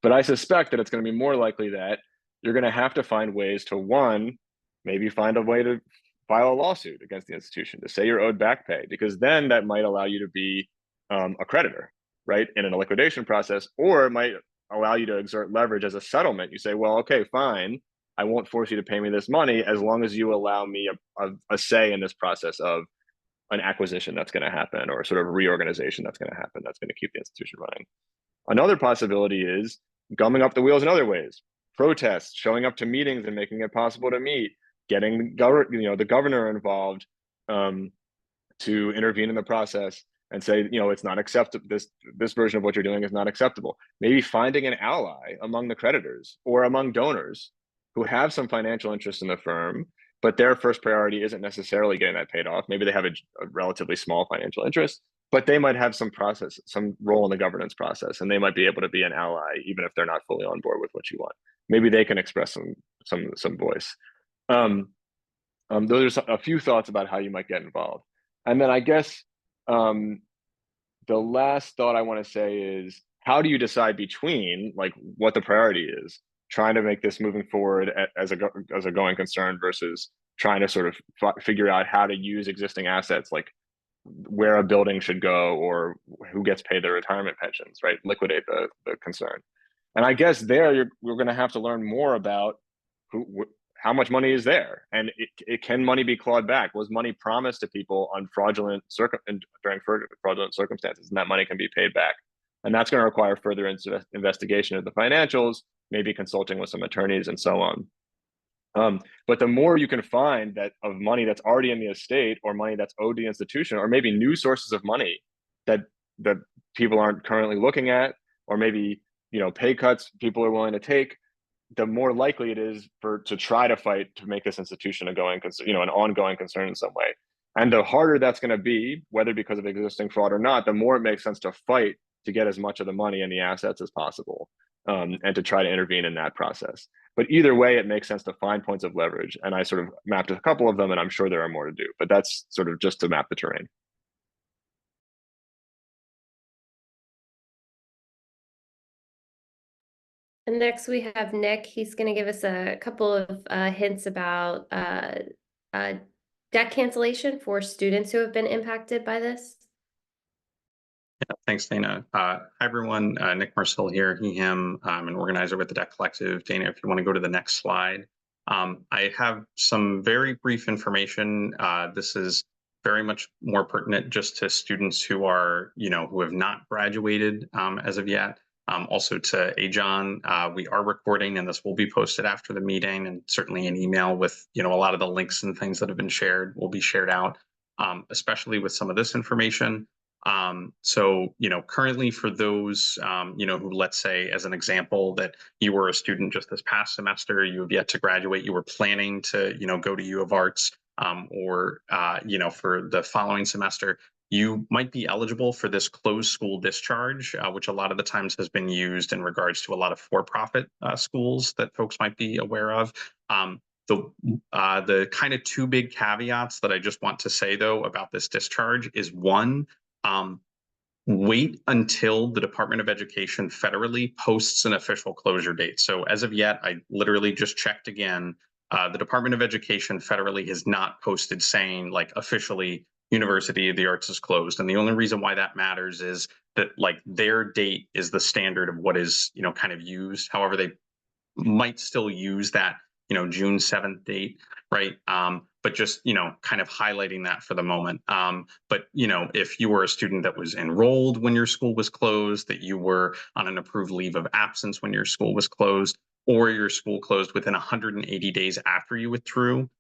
But I suspect that it's going to be more likely that you're going to have to find ways to, one, maybe find a way to file a lawsuit against the institution to say you're owed back pay, because then that might allow you to be a creditor, right, in a liquidation process, or it might allow you to exert leverage as a settlement. You say, well, okay, fine, I won't force you to pay me this money as long as you allow me a say in this process of an acquisition that's going to happen, or sort of reorganization that's going to happen, that's going to keep the institution running. Another possibility is gumming up the wheels in other ways. Protests, showing up to meetings and making it possible to meet, getting the governor involved to intervene in the process and say, it's not acceptable. This version of what you're doing is not acceptable. Maybe finding an ally among the creditors or among donors who have some financial interest in the firm, but their first priority isn't necessarily getting that paid off. Maybe they have a relatively small financial interest, but they might have some role in the governance process, and they might be able to be an ally even if they're not fully on board with what you want. Maybe they can express some voice. Those are a few thoughts about how you might get involved. And then I guess the last thought I want to say is, how do you decide between like what the priority is, trying to make this moving forward as a going concern versus trying to sort of figure out how to use existing assets, like where a building should go or who gets paid their retirement pensions, right? Liquidate the concern. And I guess we're going to have to learn more about how much money is there, and can money be clawed back? Was money promised to people on during fraudulent circumstances, and that money can be paid back? And that's going to require further investigation of the financials, maybe consulting with some attorneys and so on. But the more you can find that of money that's already in the estate, or money that's owed the institution, or maybe new sources of money that people aren't currently looking at, or maybe pay cuts people are willing to take, the more likely it is to try to fight to make this institution an ongoing concern in some way. And the harder that's going to be, whether because of existing fraud or not, the more it makes sense to fight to get as much of the money and the assets as possible, and to try to intervene in that process. But either way, it makes sense to find points of leverage. And I sort of mapped a couple of them, and I'm sure there are more to do, but that's sort of just to map the terrain. And next we have Nick. He's going to give us a couple of hints about debt cancellation for students who have been impacted by this. Yeah, thanks, Dana. Hi, everyone. Nick Marcel here, he, him. I'm an organizer with the Debt Collective. Dana, if you want to go to the next slide. I have some very brief information. This is very much more pertinent just to students who are, who have not graduated as of yet. Also to Ajon, we are recording, and this will be posted after the meeting, and certainly an email with, a lot of the links and things that have been shared will be shared out, especially with some of this information. So, currently for those, who, let's say, as an example, that you were a student just this past semester, you have yet to graduate, you were planning to, go to U of Arts, or, for the following semester, you might be eligible for this closed school discharge, which a lot of the times has been used in regards to a lot of for-profit schools that folks might be aware of. The kind of two big caveats that I just want to say, though, about this discharge is one, wait until the Department of Education federally posts an official closure date. So as of yet, I literally just checked again. The Department of Education federally has not posted saying like officially University of the Arts is closed. And the only reason why that matters is that like their date is the standard of what is, kind of used. However, they might still use that, June 7th date, right? But just, kind of highlighting that for the moment. But, if you were a student that was enrolled when your school was closed, that you were on an approved leave of absence when your school was closed, or your school closed within 180 days after you withdrew,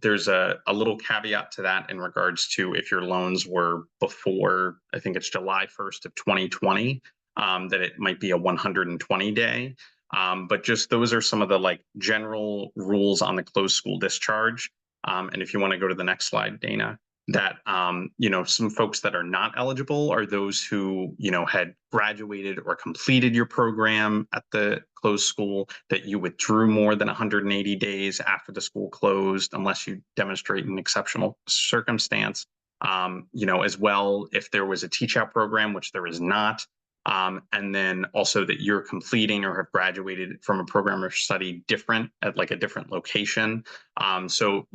there's a little caveat to that in regards to if your loans were before, I think it's July 1st of 2020, that it might be a 120 day. But just those are some of the like general rules on the closed school discharge. And if you want to go to the next slide, Dana, that, some folks that are not eligible are those who, had graduated or completed your program at the closed school, that you withdrew more than 180 days after the school closed, unless you demonstrate an exceptional circumstance. As well, if there was a teach out program, which there is not, and then also that you're completing or have graduated from a program or study different at like a different location. So,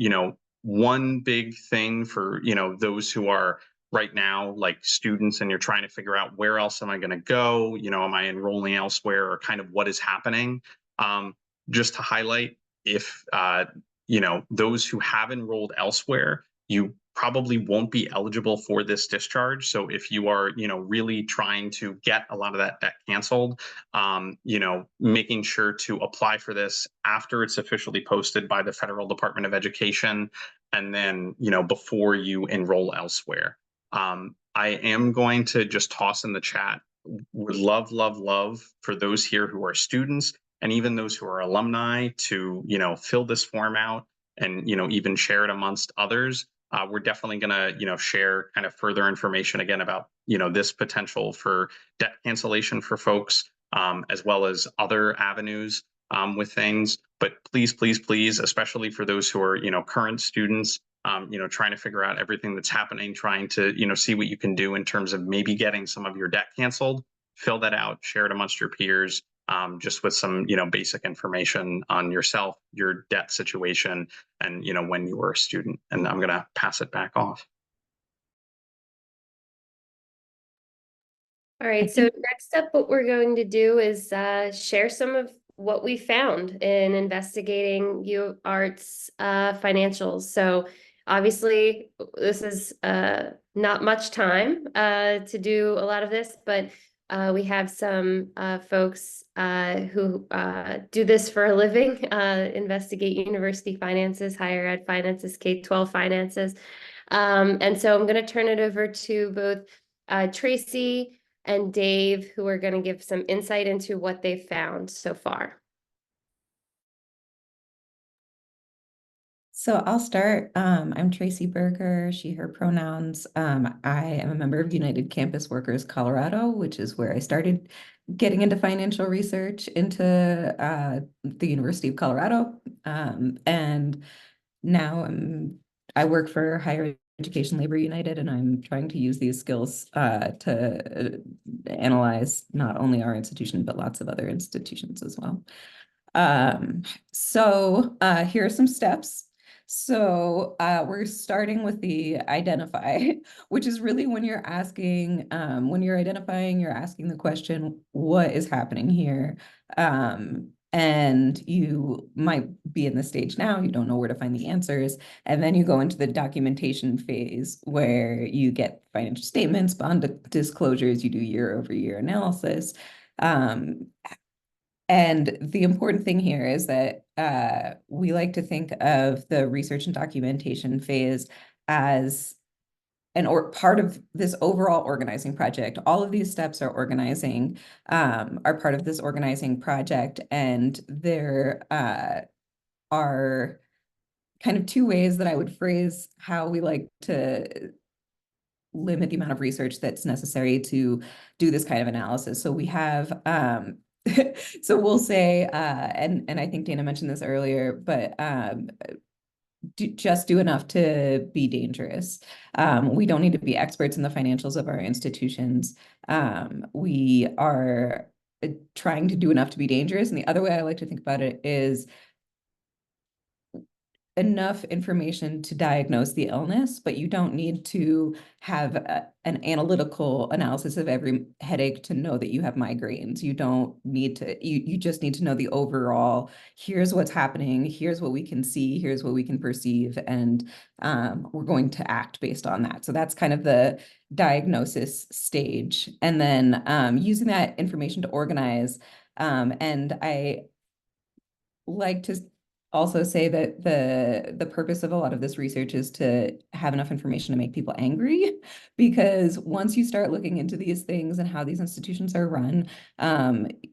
one big thing for, those who are right now like students and you're trying to figure out where else am I going to go? Am I enrolling elsewhere, or kind of what is happening? Just to highlight, if, those who have enrolled elsewhere, you probably won't be eligible for this discharge. So if you are, really trying to get a lot of that debt canceled, making sure to apply for this after it's officially posted by the Federal Department of Education, and then, before you enroll elsewhere. I am going to just toss in the chat. Would love, love, love for those here who are students and even those who are alumni to, fill this form out and, even share it amongst others. We're definitely going to, share kind of further information again about, this potential for debt cancellation for folks, as well as other avenues with things. But please, please, please, especially for those who are, current students, trying to figure out everything that's happening, trying to, see what you can do in terms of maybe getting some of your debt canceled, fill that out, share it amongst your peers. Just with some, basic information on yourself, your debt situation, and, when you were a student. And I'm going to pass it back off. All right, so next up, what we're going to do is share some of what we found in investigating U of Arts financials. So obviously, this is not much time to do a lot of this, but we have some folks who do this for a living, investigate university finances, higher ed finances, K-12 finances. And so I'm going to turn it over to both Tracy and Dave, who are going to give some insight into what they've found so far. So I'll start. I'm Tracy Berger, she, her pronouns. I am a member of United Campus Workers Colorado, which is where I started getting into financial research into the University of Colorado. And now I work for Higher Education Labor United, and I'm trying to use these skills to analyze not only our institution, but lots of other institutions as well. So here are some steps. So we're starting with the identify, which is really when you're asking, when you're identifying, you're asking the question, what is happening here? And you might be in the stage now, you don't know where to find the answers. And then you go into the documentation phase where you get financial statements, bond disclosures, you do year-over-year analysis. And the important thing here is that we like to think of the research and documentation phase as part of this overall organizing project. All of these steps are are part of this organizing project, and there are kind of two ways that I would phrase how we like to limit the amount of research that's necessary to do this kind of analysis. So we have so we'll say, and I think Dana mentioned this earlier, but just do enough to be dangerous. We don't need to be experts in the financials of our institutions. We are trying to do enough to be dangerous. And the other way I like to think about it is enough information to diagnose the illness, but you don't need to have an analytical analysis of every headache to know that you have migraines. You don't need to, you just need to know the overall, here's what's happening, here's what we can see, here's what we can perceive, and we're going to act based on that. So that's kind of the diagnosis stage. And then using that information to organize. And I like to also say that the purpose of a lot of this research is to have enough information to make people angry, because once you start looking into these things and how these institutions are run,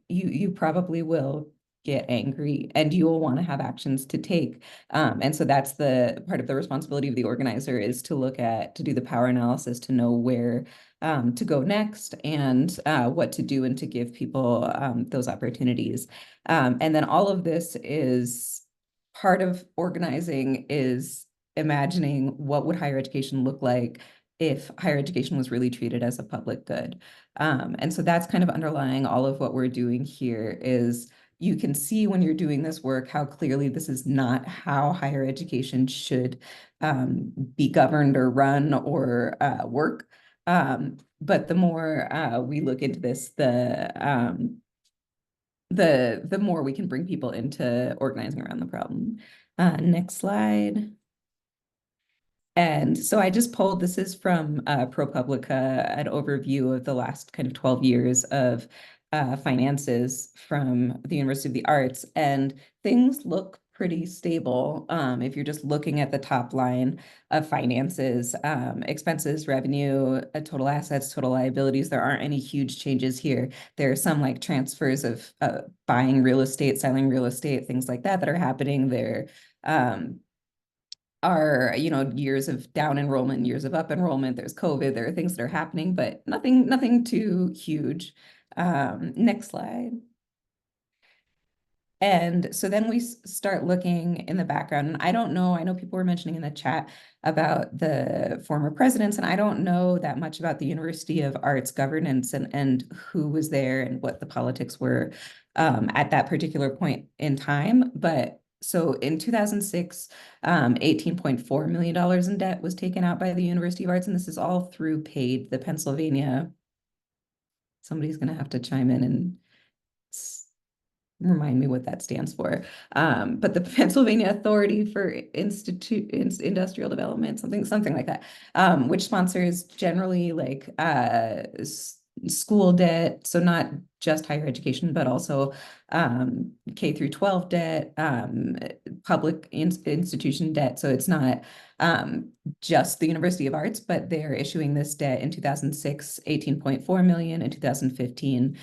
you probably will get angry and you will want to have actions to take. And so that's the part of the responsibility of the organizer, is to do the power analysis, to know where to go next, and what to do, and to give people those opportunities. And then all of this is part of organizing, is imagining what would higher education look like if higher education was really treated as a public good. And so that's kind of underlying all of what we're doing here. Is you can see when you're doing this work how clearly this is not how higher education should be governed or run or work. But the more we look into this, the more we can bring people into organizing around the problem. Next slide. And so I just pulled, this is from ProPublica, an overview of the last kind of 12 years of finances from the University of the Arts, and things look pretty stable. If you're just looking at the top line of finances, expenses, revenue, total assets, total liabilities, there aren't any huge changes here. There are some like transfers of buying real estate, selling real estate, things like that are happening there. Are, years of down enrollment, years of up enrollment. There's COVID, there are things that are happening, but nothing too huge. Next slide. And so then we start looking in the background. And I don't know, I know people were mentioning in the chat about the former presidents, and I don't know that much about the University of Arts governance and who was there and what the politics were at that particular point in time. But so in 2006, $18.4 million in debt was taken out by the University of Arts, and this is all through PAID, the Pennsylvania. Somebody's going to have to chime in and remind me what that stands for. But the Pennsylvania Authority for Industrial Development, something like that, which sponsors generally like school debt, so not just higher education, but also K through 12 debt, public institution debt. So it's not just the University of Arts, but they're issuing this debt in 2006, 18.4 million, in 2015.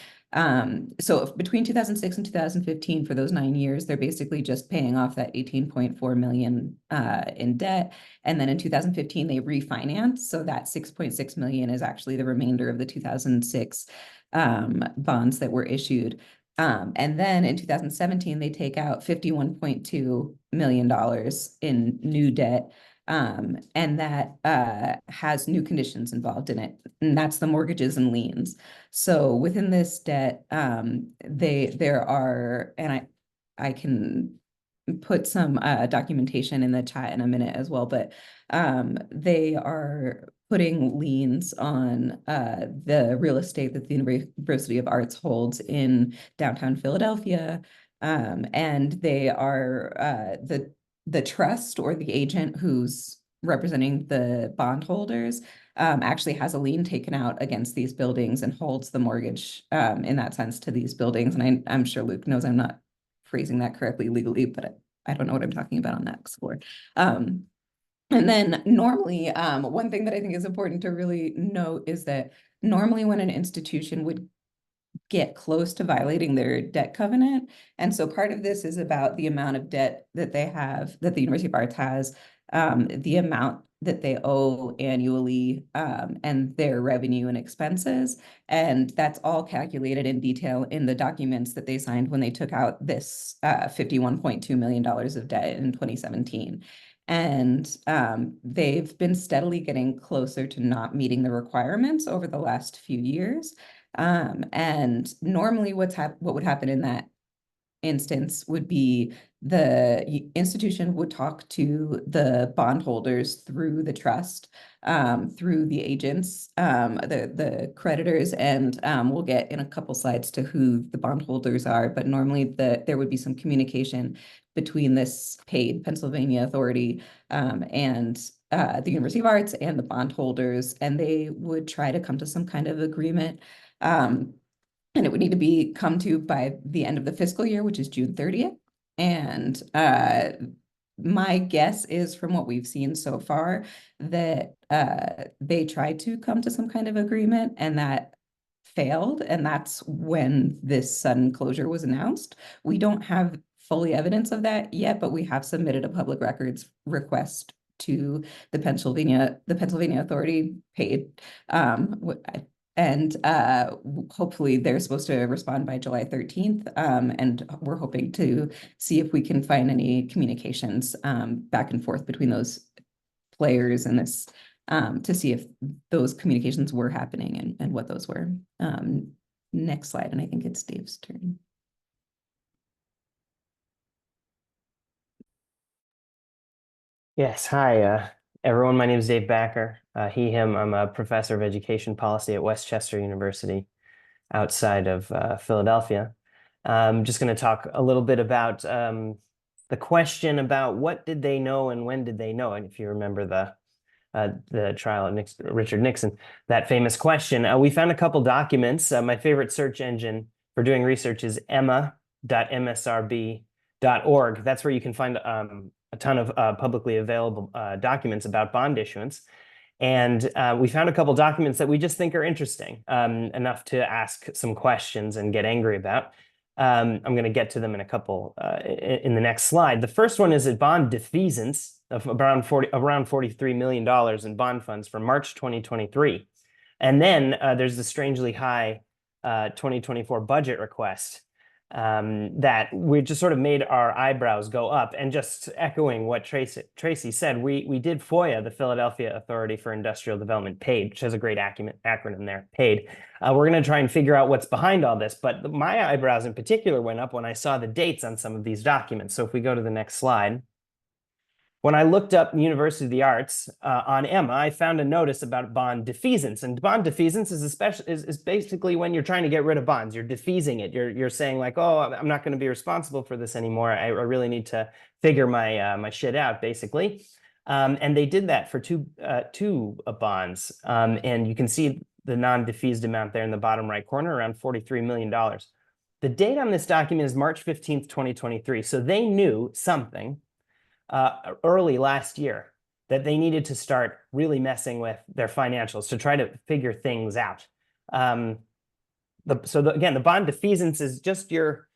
So between 2006 and 2015, for those 9 years, they're basically just paying off that 18.4 million in debt. And then in 2015, they refinance. So that 6.6 million is actually the remainder of the 2006 bonds that were issued. And then in 2017, they take out $51.2 million in new debt. And that has new conditions involved in it, and that's the mortgages and liens. So within this debt, there are, and I can put some documentation in the chat in a minute as well, but they are putting liens on the real estate that the University of Arts holds in downtown Philadelphia. And they are the trust or the agent who's representing the bondholders actually has a lien taken out against these buildings and holds the mortgage in that sense to these buildings. And I'm sure Luke knows I'm not phrasing that correctly legally, but I don't know what I'm talking about on that score. And then normally, one thing that I think is important to really note is that normally when an institution would get close to violating their debt covenant, and so part of this is about the amount of debt that they have, that the University of Arts has, the amount that they owe annually, and their revenue and expenses. And that's all calculated in detail in the documents that they signed when they took out this $51.2 million of debt in 2017. And they've been steadily getting closer to not meeting the requirements over the last few years. And normally what would happen in that instance would be the institution would talk to the bondholders through the trust, through the agents, the creditors, and we'll get in a couple slides to who the bondholders are, but normally there would be some communication between this paid Pennsylvania authority and the University of Arts and the bondholders, and they would try to come to some kind of agreement. And it would need to be come to by the end of the fiscal year, which is June 30th. And my guess is from what we've seen so far that they tried to come to some kind of agreement and that failed. And that's when this sudden closure was announced. We don't have fully evidence of that yet, but we have submitted a public records request to the Pennsylvania Authority paid. And hopefully they're supposed to respond by July 13th. And we're hoping to see if we can find any communications back and forth between those players and this to see if those communications were happening and what those were. Next slide, and I think it's Dave's turn. Yes, hi, everyone. My name is Dave Backer. He, him. I'm a professor of education policy at Westchester University outside of Philadelphia. I'm just going to talk a little bit about the question about what did they know and when did they know it. If you remember the trial at Richard Nixon, that famous question. We found a couple documents. My favorite search engine for doing research is emma.msrb.org. That's where you can find a ton of publicly available documents about bond issuance. And we found a couple documents that we just think are interesting, enough to ask some questions and get angry about. I'm going to get to them in a couple in the next slide. The first one is a bond defeasance of around $43 million in bond funds for March 2023. And then there's the strangely high 2024 budget request that we just sort of made our eyebrows go up. And just echoing what Tracy said, we did FOIA, the Philadelphia Authority for Industrial Development, PAID, which has a great acronym there, PAID. We're going to try and figure out what's behind all this, but my eyebrows in particular went up when I saw the dates on some of these documents. So if we go to the next slide. When I looked up University of the Arts on Emma, I found a notice about bond defeasance. And bond defeasance is basically when you're trying to get rid of bonds. You're defeasing it. You're saying like, oh, I'm not going to be responsible for this anymore. I really need to figure my shit out, basically. And they did that for two bonds. And you can see the non-defeased amount there in the bottom right corner, around $43 million. The date on this document is March 15th, 2023. So they knew something early last year that they needed to start really messing with their financials to try to figure things out. Again, the bond defeasance is just you're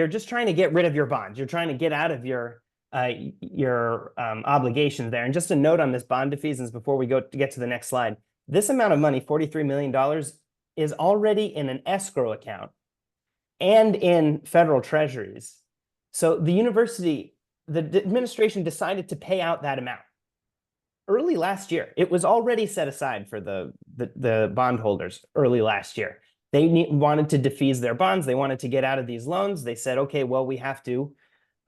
just trying to get rid of your bonds. You're trying to get out of your obligations there. And just a note on this bond defeasance before we get to the next slide. This amount of money, $43 million, is already in an escrow account and in federal treasuries. So the administration decided to pay out that amount early last year. It was already set aside for the bondholders early last year. They wanted to defease their bonds. They wanted to get out of these loans. They said, okay, well, we have to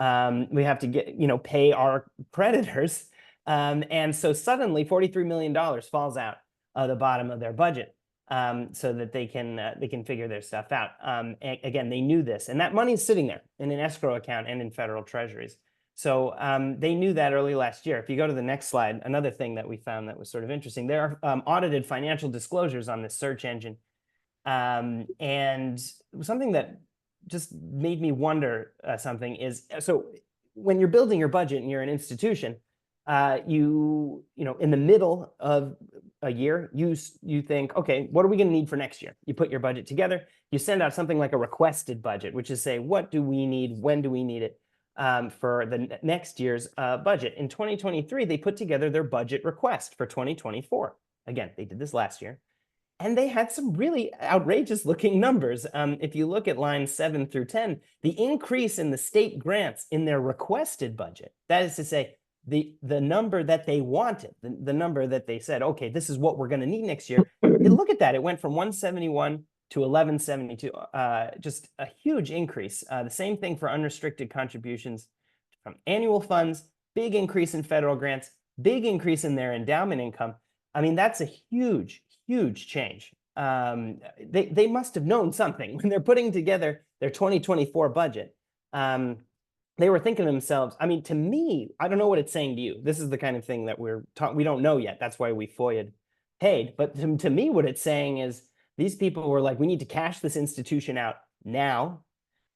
We have to pay our creditors. And so suddenly $43 million falls out of the bottom of their budget, so that they can figure their stuff out. Again, they knew this, and that money is sitting there in an escrow account and in federal treasuries. So they knew that early last year. If you go to the next slide, another thing that we found that was sort of interesting, there are audited financial disclosures on this search engine. And something that just made me wonder something is, so when you're building your budget and you're an institution, you know, in the middle of a year, you think, okay, what are we going to need for next year? You put your budget together, you send out something like a requested budget, which is say, what do we need? When do we need it? For the next year's budget. In 2023, they put together their budget request for 2024. Again, they did this last year. And they had some really outrageous looking numbers. If you look at lines 7 through 10, the increase in the state grants in their requested budget, that is to say, the number that they wanted, the number that they said, okay, this is what we're going to need next year. Look at that. It went from 171 to 1172, just a huge increase. The same thing for unrestricted contributions from annual funds, big increase in federal grants, big increase in their endowment income. I mean, that's a huge change. They must have known something when they're putting together their 2024 budget. They were thinking to themselves, I mean, to me, I don't know what it's saying to you. This is the kind of thing that we don't know yet. That's why we FOIA'd paid. But to me, what it's saying is these people were like, we need to cash this institution out now.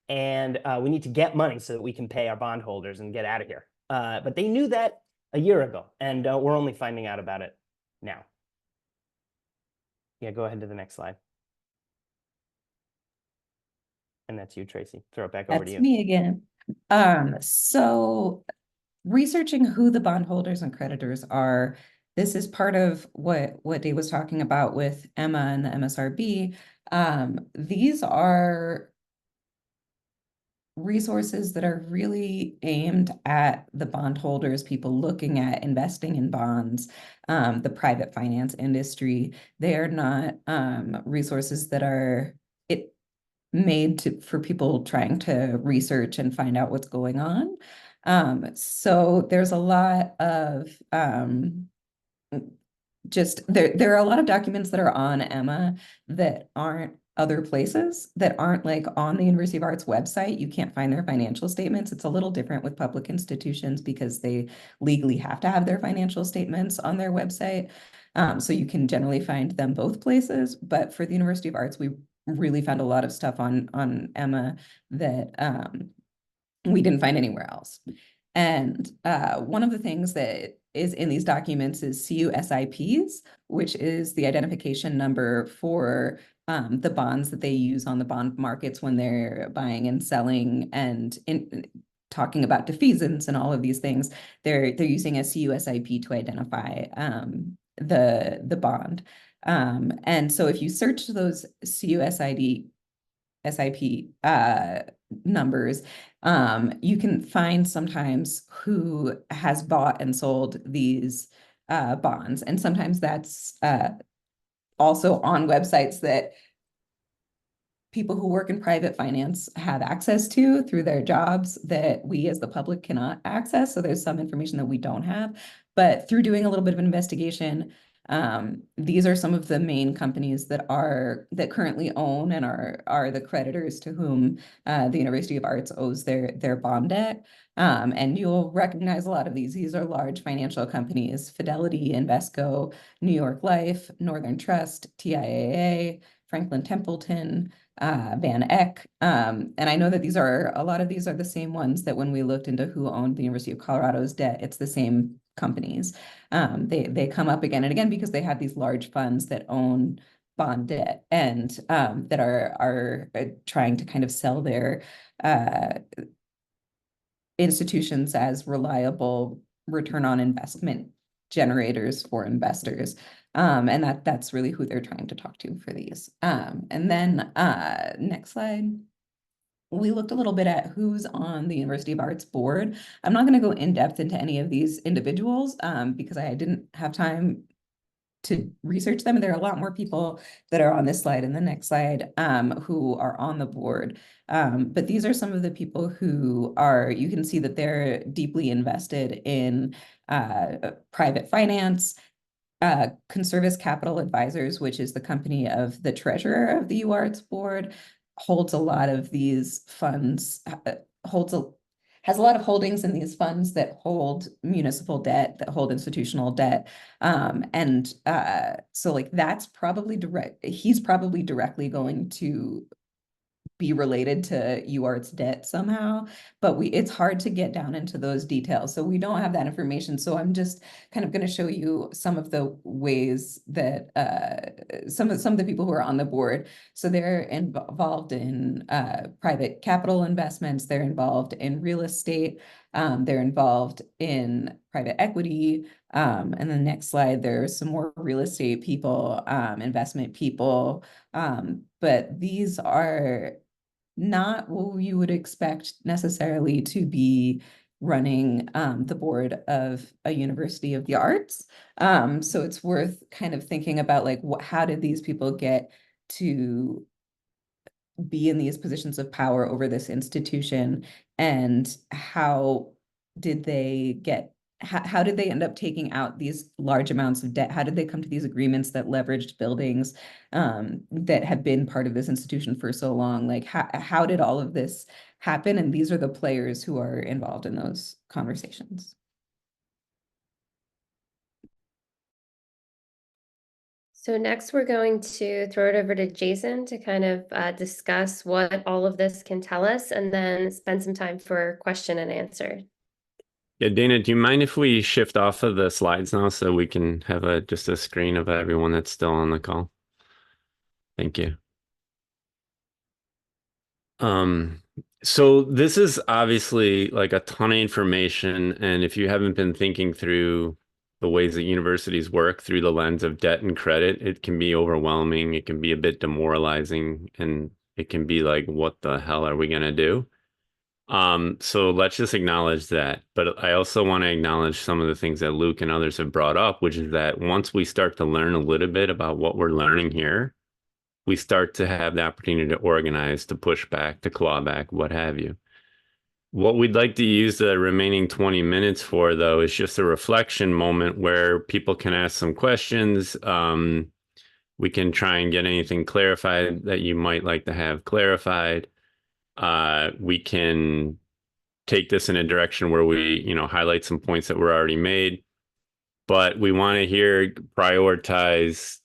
And we need to get money so that we can pay our bondholders and get out of here. But they knew that a year ago, and we're only finding out about it now. Yeah, go ahead to the next slide. And that's you, Tracy. Throw it back over to you. That's me again. So researching who the bondholders and creditors are, this is part of what Dave was talking about with Emma and the MSRB. These are resources that are really aimed at the bondholders, people looking at investing in bonds, the private finance industry. They are not resources that are made for people trying to research and find out what's going on. So there's a lot of there are a lot of documents that are on Emma that aren't other places, that aren't like on the University of Arts website. You can't find their financial statements. It's a little different with public institutions because they legally have to have their financial statements on their website. So you can generally find them both places. But for the University of Arts, we really found a lot of stuff on Emma that we didn't find anywhere else. And one of the things that is in these documents is CUSIPs, which is the identification number for the bonds that they use on the bond markets when they're buying and selling and talking about defeasance and all of these things. They're using a CUSIP to identify the bond. And so if you search those CUSIP numbers, you can find sometimes who has bought and sold these bonds. And sometimes that's also on websites that people who work in private finance have access to through their jobs that we as the public cannot access. So there's some information that we don't have. But through doing a little bit of an investigation, these are some of the main companies that currently own and are the creditors to whom the University of Arts owes their bond debt. And you'll recognize a lot of these. These are large financial companies: Fidelity, Invesco, New York Life, Northern Trust, TIAA, Franklin Templeton, Van Eck. And I know that a lot of these are the same ones that when we looked into who owned the University of Colorado's debt, it's the same companies. They come up again and again because they have these large funds that own bond debt and that are trying to kind of sell their institutions as reliable return on investment generators for investors. And that's really who they're trying to talk to for these. And then next slide. We looked a little bit at who's on the University of Arts board. I'm not going to go in depth into any of these individuals because I didn't have time to research them. And there are a lot more people that are on this slide and the next slide who are on the board. But these are some of the people who are, you can see that they're deeply invested in private finance. Conservis Capital Advisors, which is the company of the treasurer of the UArts board, holds a lot of these funds, has a lot of holdings in these funds that hold municipal debt, that hold institutional debt. So like that's probably he's probably directly going to be related to UArts debt somehow, but it's hard to get down into those details. So we don't have that information. So I'm just kind of going to show you some of the ways that some of the people who are on the board. So they're involved in private capital investments. They're involved in real estate. They're involved in private equity. And the next slide, there's some more real estate people, investment people. But these are not what you would expect necessarily to be running the board of a University of the Arts. So it's worth kind of thinking about like how did these people get to be in these positions of power over this institution, and how did they get how did they end up taking out these large amounts of debt? How did they come to these agreements that leveraged buildings that have been part of this institution for so long? Like how did all of this happen? And these are the players who are involved in those conversations. So next we're going to throw it over to Jason to kind of discuss what all of this can tell us, and then spend some time for question and answer. Yeah, Dana, do you mind if we shift off of the slides now so we can have just a screen of everyone that's still on the call? Thank you. So this is obviously like a ton of information, and if you haven't been thinking through the ways that universities work through the lens of debt and credit, it can be overwhelming, it can be a bit demoralizing, and it can be like, what the hell are we gonna do? So let's just acknowledge that. But I also want to acknowledge some of the things that Luke and others have brought up, which is that once we start to learn a little bit about what we're learning here, we start to have the opportunity to organize, to push back, to claw back, what have you. What we'd like to use the remaining 20 minutes for, though, is just a reflection moment where people can ask some questions. We can try and get anything clarified that you might like to have clarified. We can take this in a direction where we, highlight some points that were already made, but we want to prioritize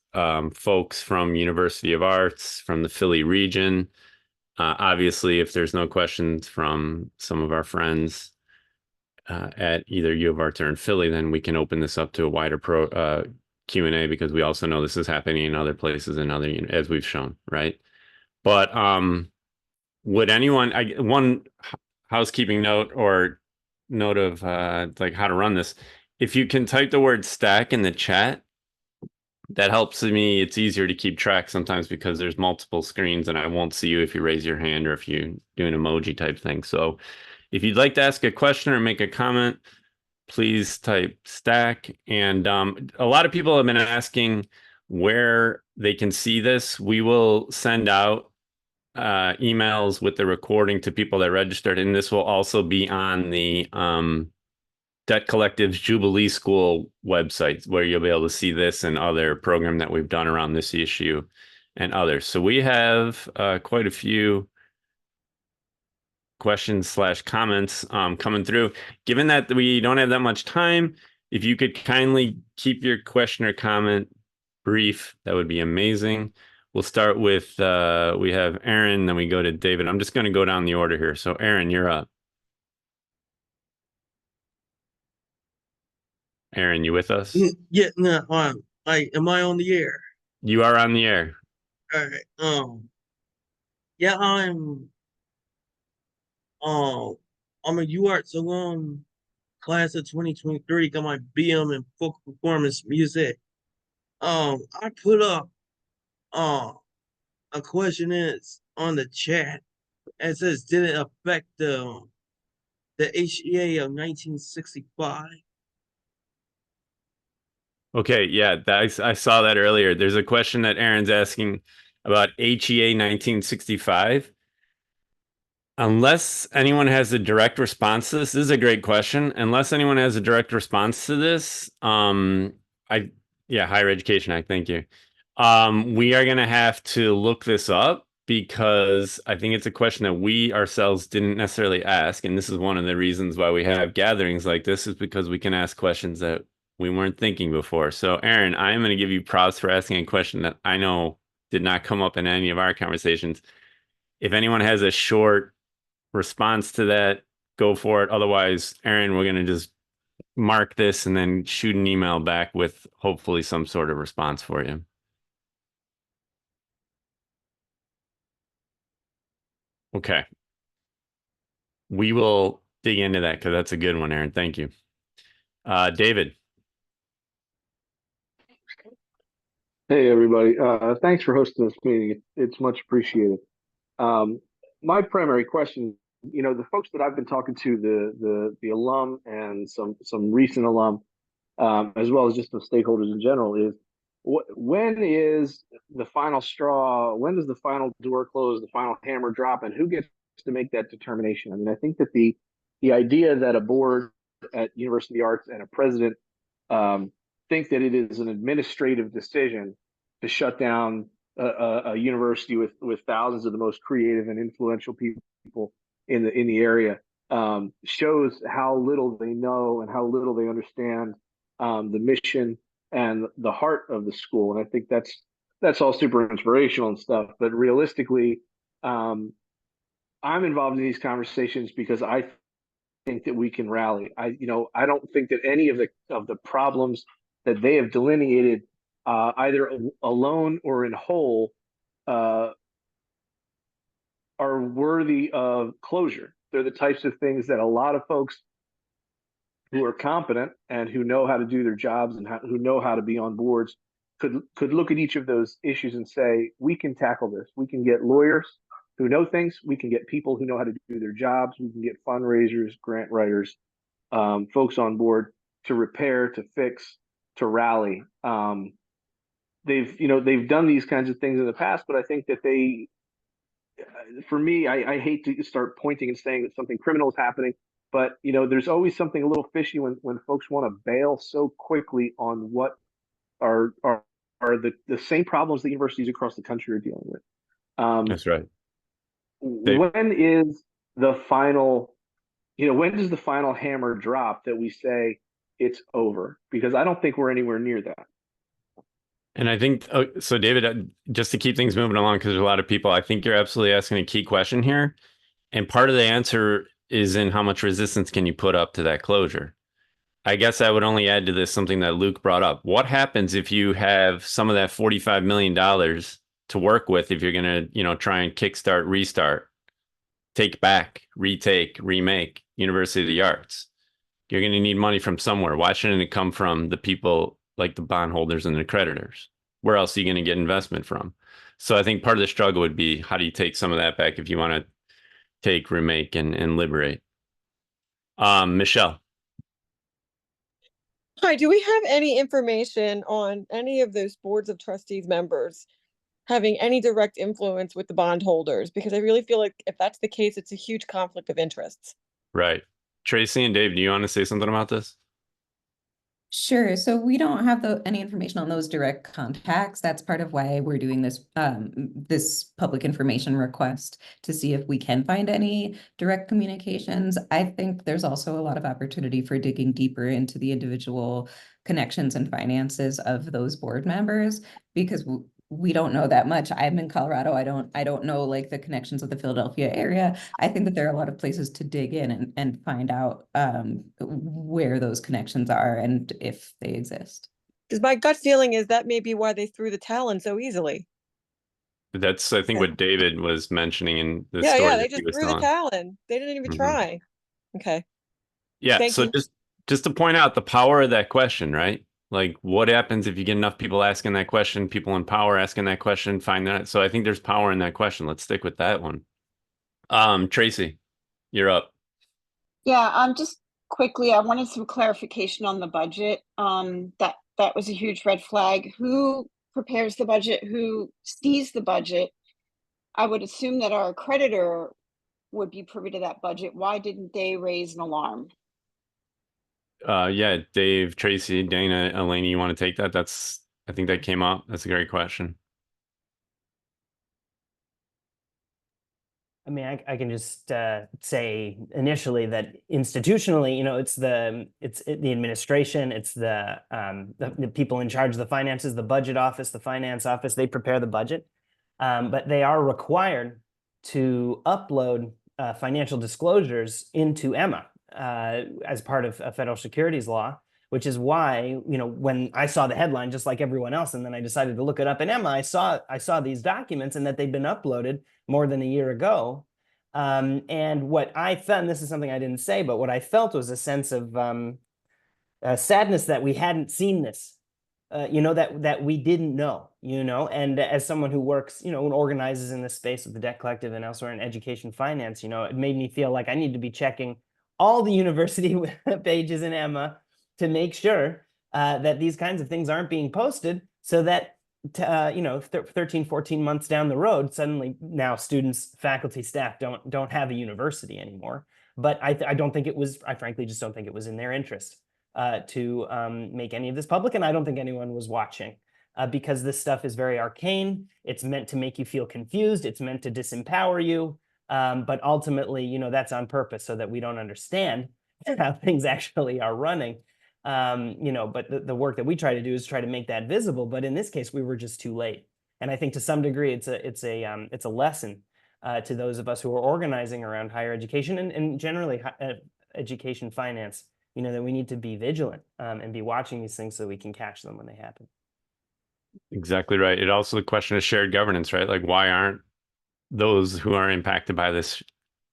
folks from University of Arts, from the Philly region. Obviously, if there's no questions from some of our friends at either U of Arts or in Philly, then we can open this up to a wider Q&A, because we also know this is happening in other places and as we've shown, right? But would anyone, one housekeeping note or note of like how to run this, if you can type the word stack in the chat, that helps me. It's easier to keep track sometimes because there's multiple screens and I won't see you if you raise your hand or if you do an emoji type thing. So if you'd like to ask a question or make a comment, please type stack. And a lot of people have been asking where they can see this. We will send out emails with the recording to people that registered, and this will also be on the Debt Collective's Jubilee School website, where you'll be able to see this and other program that we've done around this issue and others. So we have quite a few questions/comments coming through. Given that we don't have that much time, if you could kindly keep your question or comment brief, that would be amazing. We'll start with, we have Aaron, then we go to David. I'm just going to go down the order here. So Aaron, you're up. Aaron, you with us? Yeah, no, am I on the air? You are on the air. All right. Yeah, I'm a UArts alum, class of 2023. Got my BM in vocal performance music. I put up a question on the chat. It says, did it affect the HEA of 1965? Okay, yeah, I saw that earlier. There's a question that Aaron's asking about HEA 1965. Unless anyone has a direct response to this is a great question. Unless anyone has a direct response to this, Higher Education Act, thank you. We are gonna have to look this up because I think it's a question that we ourselves didn't necessarily ask, and this is one of the reasons why we have gatherings like this is because we can ask questions that we weren't thinking before. So, Aaron, I'm going to give you props for asking a question that I know did not come up in any of our conversations. If anyone has a short response to that, go for it. Otherwise, Aaron, we're going to just mark this and then shoot an email back with hopefully some sort of response for you. Okay. We will dig into that because that's a good one, Aaron. Thank you. David. Hey, everybody. Thanks for hosting this meeting. It's much appreciated. My primary question, the folks that I've been talking to, the alum and some recent alum, as well as just the stakeholders in general, is when is the final straw? When does the final door close, the final hammer drop, and who gets to make that determination? I mean, I think that the idea that a board at University of the Arts and a president think that it is an administrative decision to shut down a university with thousands of the most creative and influential people in the area shows how little they know and how little they understand the mission and the heart of the school. And I think that's all super inspirational and stuff. But realistically, I'm involved in these conversations because I think that we can rally. I don't think that any of the problems that they have delineated, either alone or in whole, are worthy of closure. They're the types of things that a lot of folks who are competent and who know how to do their jobs and who know how to be on boards could look at each of those issues and say, we can tackle this. We can get lawyers who know things. We can get people who know how to do their jobs. We can get fundraisers, grant writers, folks on board to repair, to fix, to rally. They've done these kinds of things in the past, but I think that for me, I hate to start pointing and saying that something criminal is happening, but there's always something a little fishy when folks want to bail so quickly on what are the same problems that universities across the country are dealing with. That's right. When is the final? When does the final hammer drop that we say it's over? Because I don't think we're anywhere near that. And I think, so David, just to keep things moving along, because there's a lot of people, I think you're absolutely asking a key question here. And part of the answer is in how much resistance can you put up to that closure? I guess I would only add to this something that Luke brought up. What happens if you have some of that $45 million to work with if you're going to, try and kickstart, restart, take back, retake, remake University of the Arts? You're going to need money from somewhere. Why shouldn't it come from the people like the bondholders and the creditors? Where else are you going to get investment from? So I think part of the struggle would be, how do you take some of that back if you want to take, remake, and liberate? Michelle. Hi, do we have any information on any of those boards of trustees members having any direct influence with the bondholders? Because I really feel like if that's the case, it's a huge conflict of interests. Right. Tracy and Dave, do you want to say something about this? Sure. So we don't have any information on those direct contacts. That's part of why we're doing this public information request to see if we can find any direct communications. I think there's also a lot of opportunity for digging deeper into the individual connections and finances of those board members, because we don't know that much. I'm in Colorado. I don't know like the connections of the Philadelphia area. I think that there are a lot of places to dig in and find out where those connections are and if they exist. Because my gut feeling is that may be why they threw the towel in so easily. That's, I think, what David was mentioning in the Yeah, story they that just he was threw the telling. towel in. They didn't even try. Okay. Yeah. Thank so you. just to point out the power of that question, right? Like, what happens if you get enough people asking that question, people in power asking that question, find that. So I think there's power in that question. Let's stick with that one. Tracy, you're up. Yeah, just quickly, I wanted some clarification on the budget. That that was a huge red flag. Who prepares the budget? Who sees the budget? I would assume that our creditor would be privy to that budget. Why didn't they raise an alarm? Yeah, Dave, Tracy, Dana, Elaine, you want to take that? I think that came up. That's a great question. I mean, I can just say initially that institutionally, it's the administration, it's the people in charge of the finances, the budget office, the finance office. They prepare the budget, but they are required to upload financial disclosures into Emma as part of federal securities law. Which is why, when I saw the headline, just like everyone else, and then I decided to look it up in Emma, I saw these documents and that they'd been uploaded more than a year ago. And what I found, this is something I didn't say, but what I felt was a sense of sadness that we hadn't seen this, that we didn't know, and as someone who works, and organizes in this space with the Debt Collective and elsewhere in education finance, it made me feel like I need to be checking all the university pages in Emma to make sure that these kinds of things aren't being posted so that, 13, 14 months down the road, suddenly now students, faculty, staff don't have a university anymore. But I frankly just don't think it was in their interest to make any of this public. And I don't think anyone was watching because this stuff is very arcane. It's meant to make you feel confused. It's meant to disempower you. But ultimately, that's on purpose so that we don't understand how things actually are running. But the work that we try to do is try to make that visible. But in this case, we were just too late. And I think to some degree, it's a lesson to those of us who are organizing around higher education and generally education finance, that we need to be vigilant and be watching these things so we can catch them when they happen. Exactly right. It also the question of shared governance, right? Like, why aren't those who are impacted by this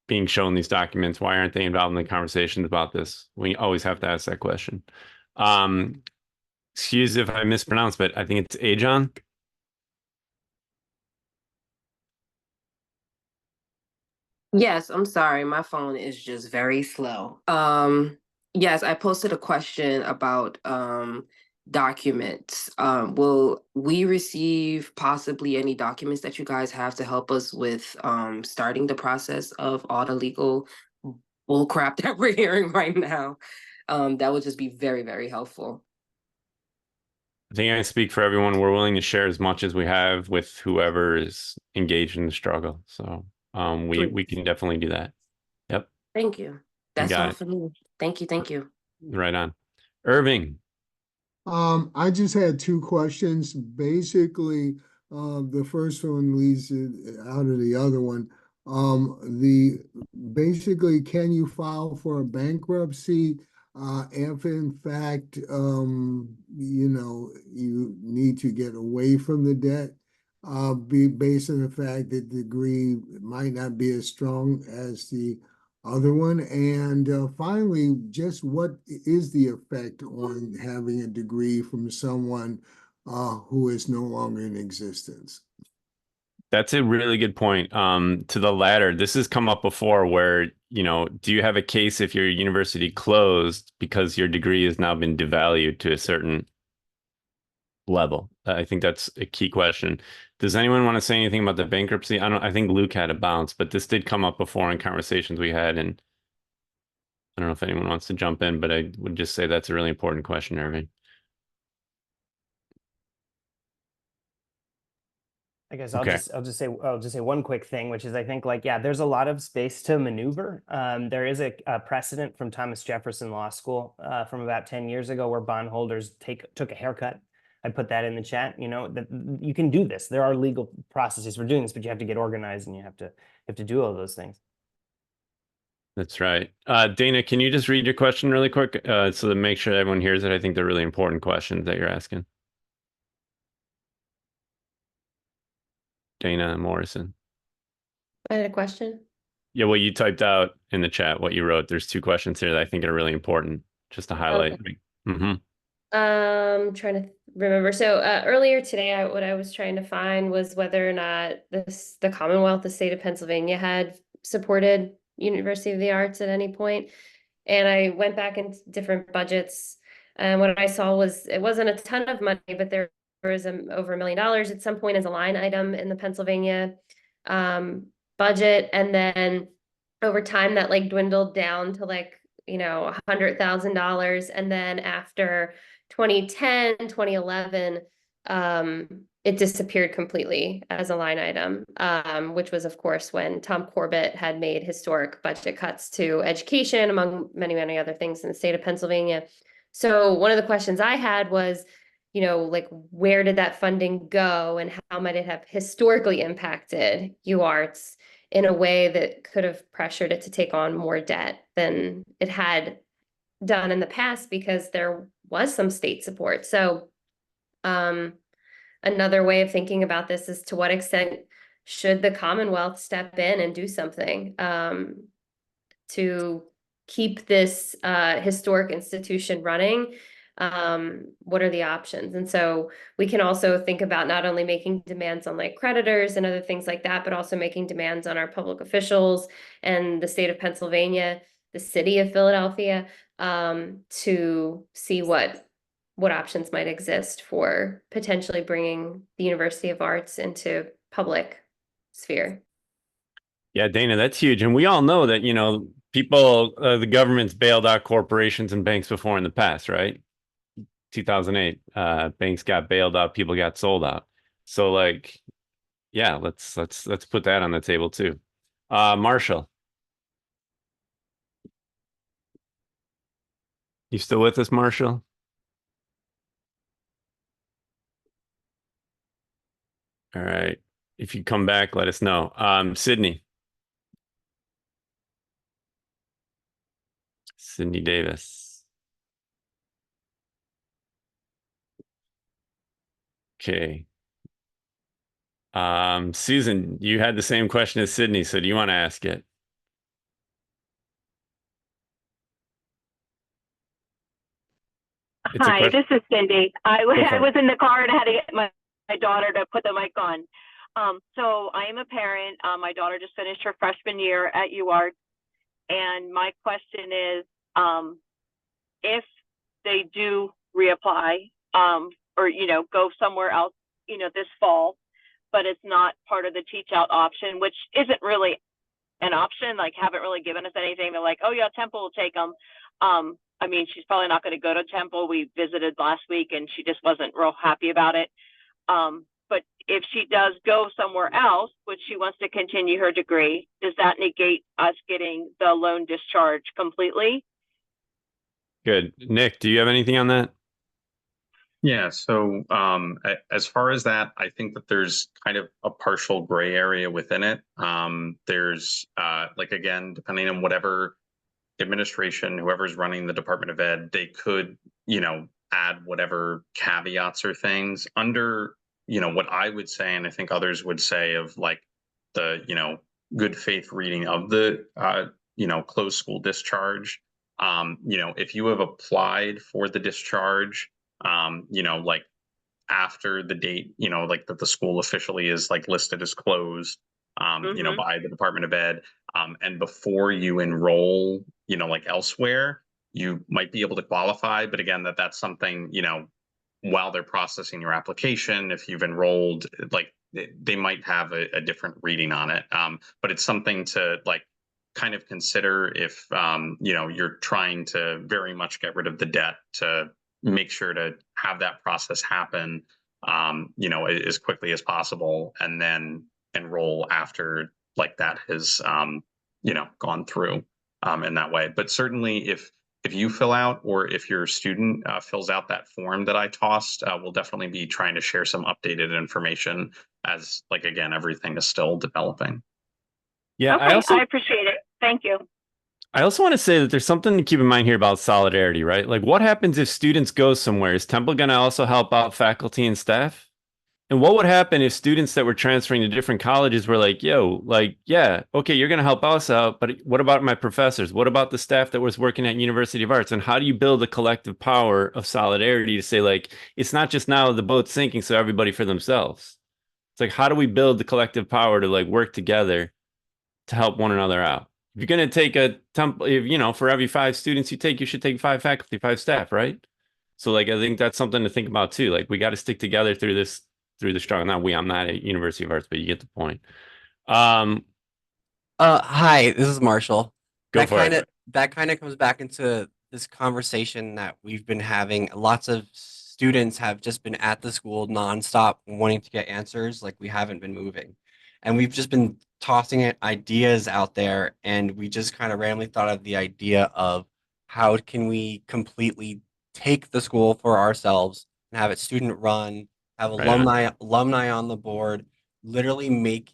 being shown these documents? Why aren't they involved in the conversations about this? We always have to ask that question. Excuse if I mispronounce, but I think it's Ajon. Yes, I'm sorry. My phone is just very slow. Yes, I posted a question about documents. Will we receive possibly any documents that you guys have to help us with starting the process of all the legal bull crap that we're hearing right now? That would just be very, very helpful. I think I speak for everyone. We're willing to share as much as we have with whoever is engaged in the struggle. So we can definitely do that. Yep. Thank you. That's all for me. Thank you. Thank you. Right on. Irving. I just had two questions. Basically, the first one leads it out of the other one. Basically, can you file for a bankruptcy if in fact you need to get away from the debt, based on the fact that the degree might not be as strong as the other one? And finally, just what is the effect on having a degree from someone who is no longer in existence? That's a really good point. To the latter, this has come up before where, do you have a case if your university closed because your degree has now been devalued to a certain level? I think that's a key question. Does anyone want to say anything about the bankruptcy? I think Luke had a bounce, but this did come up before in conversations we had, and I don't know if anyone wants to jump in, but I would just say that's a really important question, Irving. I guess I'll just say one quick thing, which is I think there's a lot of space to maneuver. There is a precedent from Thomas Jefferson Law School from about 10 years ago where bondholders took a haircut. I put that in the chat. That you can do this. There are legal processes for doing this, but you have to get organized and you have to do all those things. That's right. Dana, can you just read your question really quick so to make sure everyone hears it? I think they're really important questions that you're asking. Dana Morrison. I had a question. Yeah, well, you typed out in the chat what you wrote. There's two questions here that I think are really important just to highlight. Okay. Mm-hmm. Trying to remember. So earlier today, what I was trying to find was whether or not the Commonwealth, the state of Pennsylvania, had supported University of the Arts at any point. And I went back into different budgets And what I saw was, it wasn't a ton of money, but there was over $1 million at some point as a line item in the Pennsylvania budget. And then over time that like dwindled down to like, $100,000. And then after 2010, 2011, it disappeared completely as a line item, which was, of course, when Tom Corbett had made historic budget cuts to education, among many, many other things in the state of Pennsylvania. So one of the questions I had was, like, where did that funding go and how might it have historically impacted UArts in a way that could have pressured it to take on more debt than it had done in the past because there was some state support. So, another way of thinking about this is, to what extent should the Commonwealth step in and do something to keep this historic institution running? What are the options? And so we can also think about not only making demands on like creditors and other things like that, but also making demands on our public officials and the state of Pennsylvania, the city of Philadelphia, to see what options might exist for potentially bringing the University of Arts into public sphere. Yeah, Dana, that's huge. And we all know that, people, the government's bailed out corporations and banks before in the past, right? 2008, banks got bailed out, people got sold out. So like, yeah, let's put that on the table too. Marshall. You still with us, Marshall? All right. If you come back, let us know. Sydney. Sydney Davis. Okay. Susan, you had the same question as Sydney, so do you want to ask it? Hi, this is Cindy. I was in the car and I had to get my daughter to put the mic on. So I am a parent. My daughter just finished her freshman year at UArts. And my question is, if they do reapply, or, go somewhere else, this fall, but it's not part of the teach out option, which isn't really an option, like haven't really given us anything. They're like, oh yeah, Temple will take them. I mean, she's probably not going to go to Temple. We visited last week and she just wasn't real happy about it. But if she does go somewhere else, which she wants to continue her degree, does that negate us getting the loan discharge completely? Good. Nick, do you have anything on that? Yeah, so as far as that, I think that there's kind of a partial gray area within it. There's like, again, depending on whatever administration, whoever's running the Department of Ed, they could, add whatever caveats or things under, what I would say, and I think others would say, of like the, good faith reading of the, closed school discharge. If you have applied for the discharge, like after the date, like that the school officially is like listed as closed, by the Department of Ed, and before you enroll, like elsewhere, you might be able to qualify. But again, that's something, while they're processing your application, if you've enrolled, like they might have a different reading on it. But it's something to like kind of consider if, you're trying to very much get rid of the debt, to make sure to have that process happen, as quickly as possible, and then enroll after like that has, gone through, in that way. But certainly if you fill out, or if your student fills out that form that I tossed, we'll definitely be trying to share some updated information as, like, again, everything is still developing. Yeah, okay, I appreciate it. Thank you. I also want to say that there's something to keep in mind here about solidarity, right? Like, what happens if students go somewhere? Is Temple going to also help out faculty and staff? And what would happen if students that were transferring to different colleges were like, yo, like, yeah, okay, you're going to help us out, but what about my professors? What about the staff that was working at University of Arts? And how do you build a collective power of solidarity to say, like, it's not just now the boat's sinking, so everybody for themselves. It's like, how do we build the collective power to like work together to help one another out? If you're going to take for every 5 students you take, you should take 5 faculty, 5 staff, right? So like I think that's something to think about too. Like we got to stick together through the struggle. Not we, I'm not at University of Arts, but you get the point. Hi, this is Marshall. Go for it. That kind of comes back into this conversation that we've been having. Lots of students have just been at the school nonstop wanting to get answers, like we haven't been moving. And we've just been tossing ideas out there, and we just kind of randomly thought of the idea of how can we completely take the school for ourselves and have it student run, have Right on. alumni on the board, literally make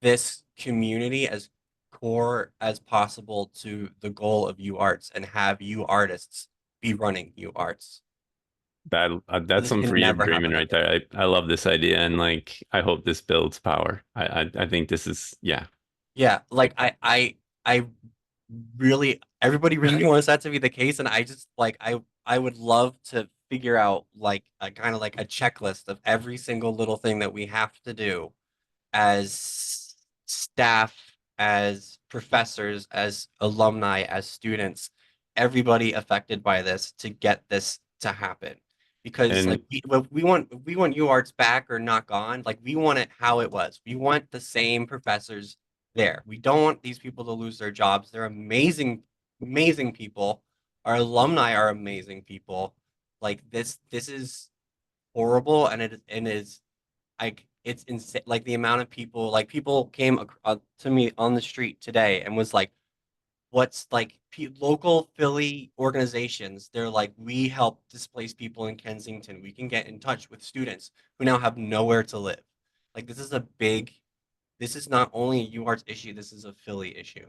this community as core as possible to the goal of UArts and have UArtists be running UArts. That's This some can freedom never dreaming happen right there. I love this idea, and like I hope this builds power. I think this is Yeah, like I really everybody really wants that to be the case, and I just like I would love to figure out like a kind of like a checklist of every single little thing that we have to do as staff, as professors, as alumni, as students, everybody affected by this to get this to happen. Because like and we want UArts back or not gone. Like we want it how it was. We want the same professors there. We don't want these people to lose their jobs. They're amazing, amazing people. Our alumni are amazing people. Like this is horrible, and it is like it's insane. Like the amount of people, like people came to me on the street today and was like, "What's like local Philly organizations? They're like, we help displaced people in Kensington. We can get in touch with students who now have nowhere to live. Like this is a big. This is not only a UArts issue. This is a Philly issue."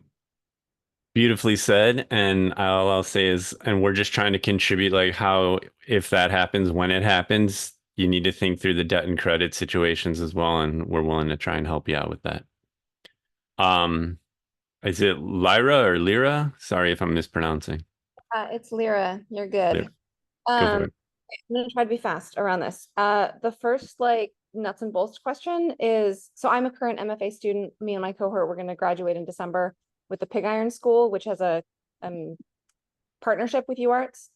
beautifully said. And all I'll say is, and we're just trying to contribute, like how if that happens, when it happens, you need to think through the debt and credit situations as well, and we're willing to try and help you out with that. Is it Lyra or Lyra? Sorry if I'm mispronouncing. It's Lyra. You're good. Lyra. Go for it. I'm gonna try to be fast around this. The first like nuts and bolts question is, so I'm a current MFA student. Me and my cohort, we're gonna graduate in December with the Pig Iron School, which has a partnership with UArts.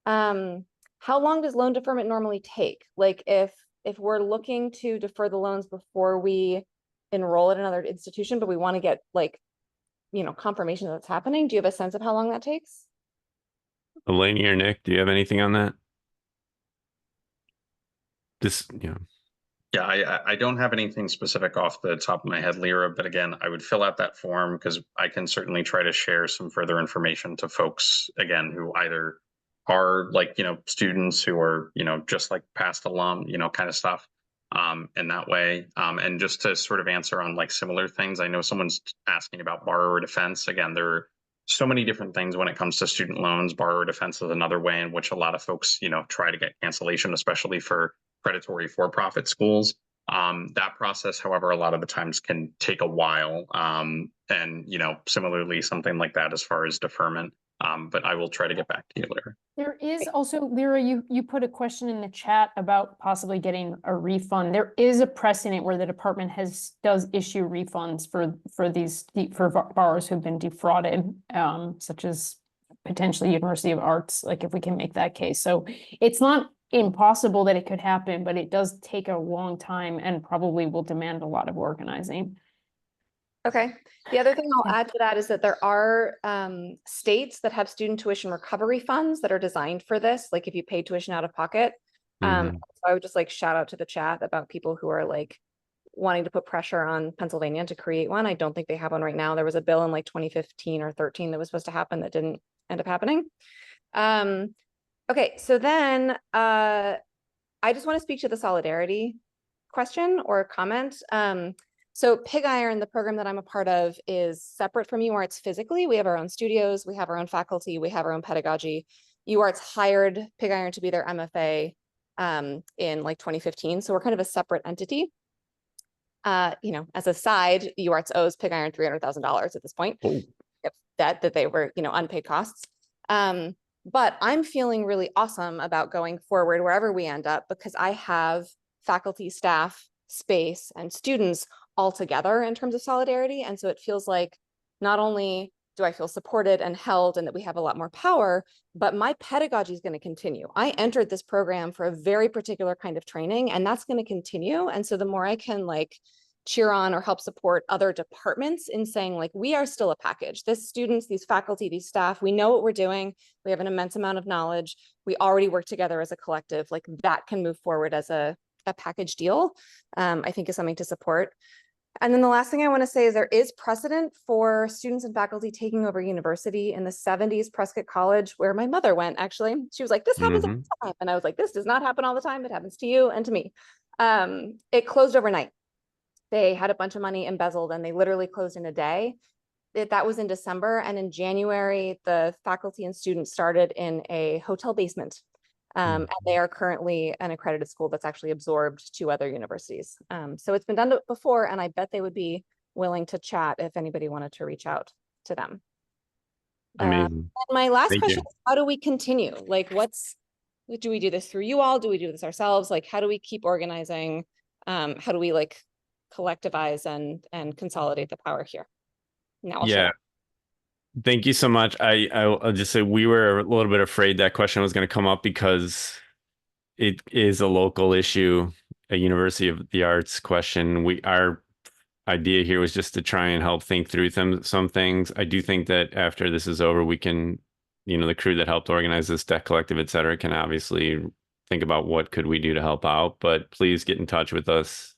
How long does loan deferment normally take? Like if we're looking to defer the loans before we enroll at another institution, but we want to get like, you know, confirmation that's happening, do you have a sense of how long that takes? Elaine or Nick, do you have anything on that? Yeah, I don't have anything specific off the top of my head, Lyra, but again, I would fill out that form because I can certainly try to share some further information to folks, again, who either are like, you know, students who are, you know, just like past alum, you know, kind of stuff in that way. And just to sort of answer on like similar things, I know someone's asking about borrower defense. Again, there are so many different things when it comes to student loans. Borrower defense is another way in which a lot of folks, you know, try to get cancellation, especially for predatory for-profit schools. That process, however, a lot of the times can take a while. And, you know, similarly, something like that as far as deferment. But I will try to get back to you later. There is also, Lyra, you put a question in the chat about possibly getting a refund. There is a precedent where the department does issue refunds for borrowers who've been defrauded, such as potentially University of Arts, like if we can make that case. So it's not impossible that it could happen, but it does take a long time and probably will demand a lot of organizing. Okay. The other thing I'll add to that is that there are states that have student tuition recovery funds that are designed for this. Like if you pay tuition out of pocket. So I would just like shout out to the chat about people who are like wanting to put pressure on Pennsylvania to create one. I don't think they have one right now. There was a bill in like 2015 or 13 that was supposed to happen that didn't end up happening. Okay, so then I just want to speak to the solidarity question or comment. So Pig Iron, the program that I'm a part of, is separate from UArts physically. We have our own studios, we have our own faculty, we have our own pedagogy. UArts hired Pig Iron to be their MFA in like 2015. So we're kind of a separate entity. You know, as a side, UArts owes Pig Iron $300,000 at this point. That they were, you know, unpaid costs. But I'm feeling really awesome about going forward wherever we end up because I have faculty, staff, space, and students all together in terms of solidarity. And so it feels like not only do I feel supported and held and that we have a lot more power? But my pedagogy is going to continue. I entered this program for a very particular kind of training, and that's going to continue. And so the more I can like cheer on or help support other departments in saying like, we are still a package. This students, these faculty, these staff, we know what we're doing. We have an immense amount of knowledge. We already work together as a collective. Like that can move forward as a package deal, I think is something to support. And then the last thing I want to say is there is precedent for students and faculty taking over university. In the 70s, Prescott College, where my mother went, actually, she was like, this happens all the time. And I was like, this does not happen all the time. It happens to you and to me. It closed overnight. They had a bunch of money embezzled and they literally closed in a day. That was in December. And in January, the faculty and students started in a hotel basement. And they are currently an accredited school that's actually absorbed 2 other universities. So it's been done before, and I bet they would be willing to chat if anybody wanted to reach out to them. Amazing. And my last Thank question you. is, how do we continue? Like, do we do this through you all? Do we do this ourselves? Like, how do we keep organizing? How do we like collectivize and consolidate the power here? Now I'll shut Yeah. up. Thank you so much. I'll just say we were a little bit afraid that question was going to come up because it is a local issue, a University of the Arts question. Our idea here was just to try and help think through some things. I do think that after this is over, we can, the crew that helped organize this debt collective, et cetera, can obviously think about what could we do to help out. But please get in touch with us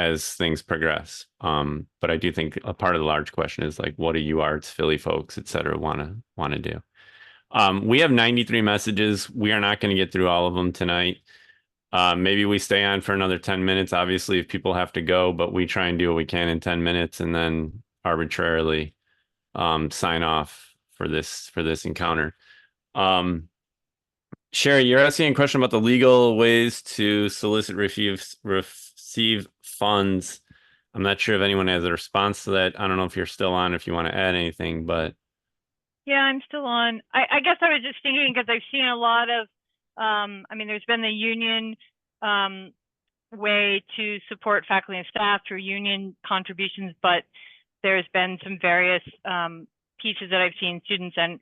as things progress. But I do think a part of the large question is like, what do you Arts Philly folks, et cetera, want to do? We have 93 messages. We are not going to get through all of them tonight. Maybe we stay on for another 10 minutes, obviously, if people have to go, but we try and do what we can in 10 minutes and then arbitrarily sign off for this encounter. Sherry, you're asking a question about the legal ways to solicit, receive funds. I'm not sure if anyone has a response to that. I don't know if you're still on, if you want to add anything, but. Yeah, I'm still on. I guess I was just thinking because I've seen a lot of, there's been the union way to support faculty and staff through union contributions, but there's been some various pieces that I've seen students and,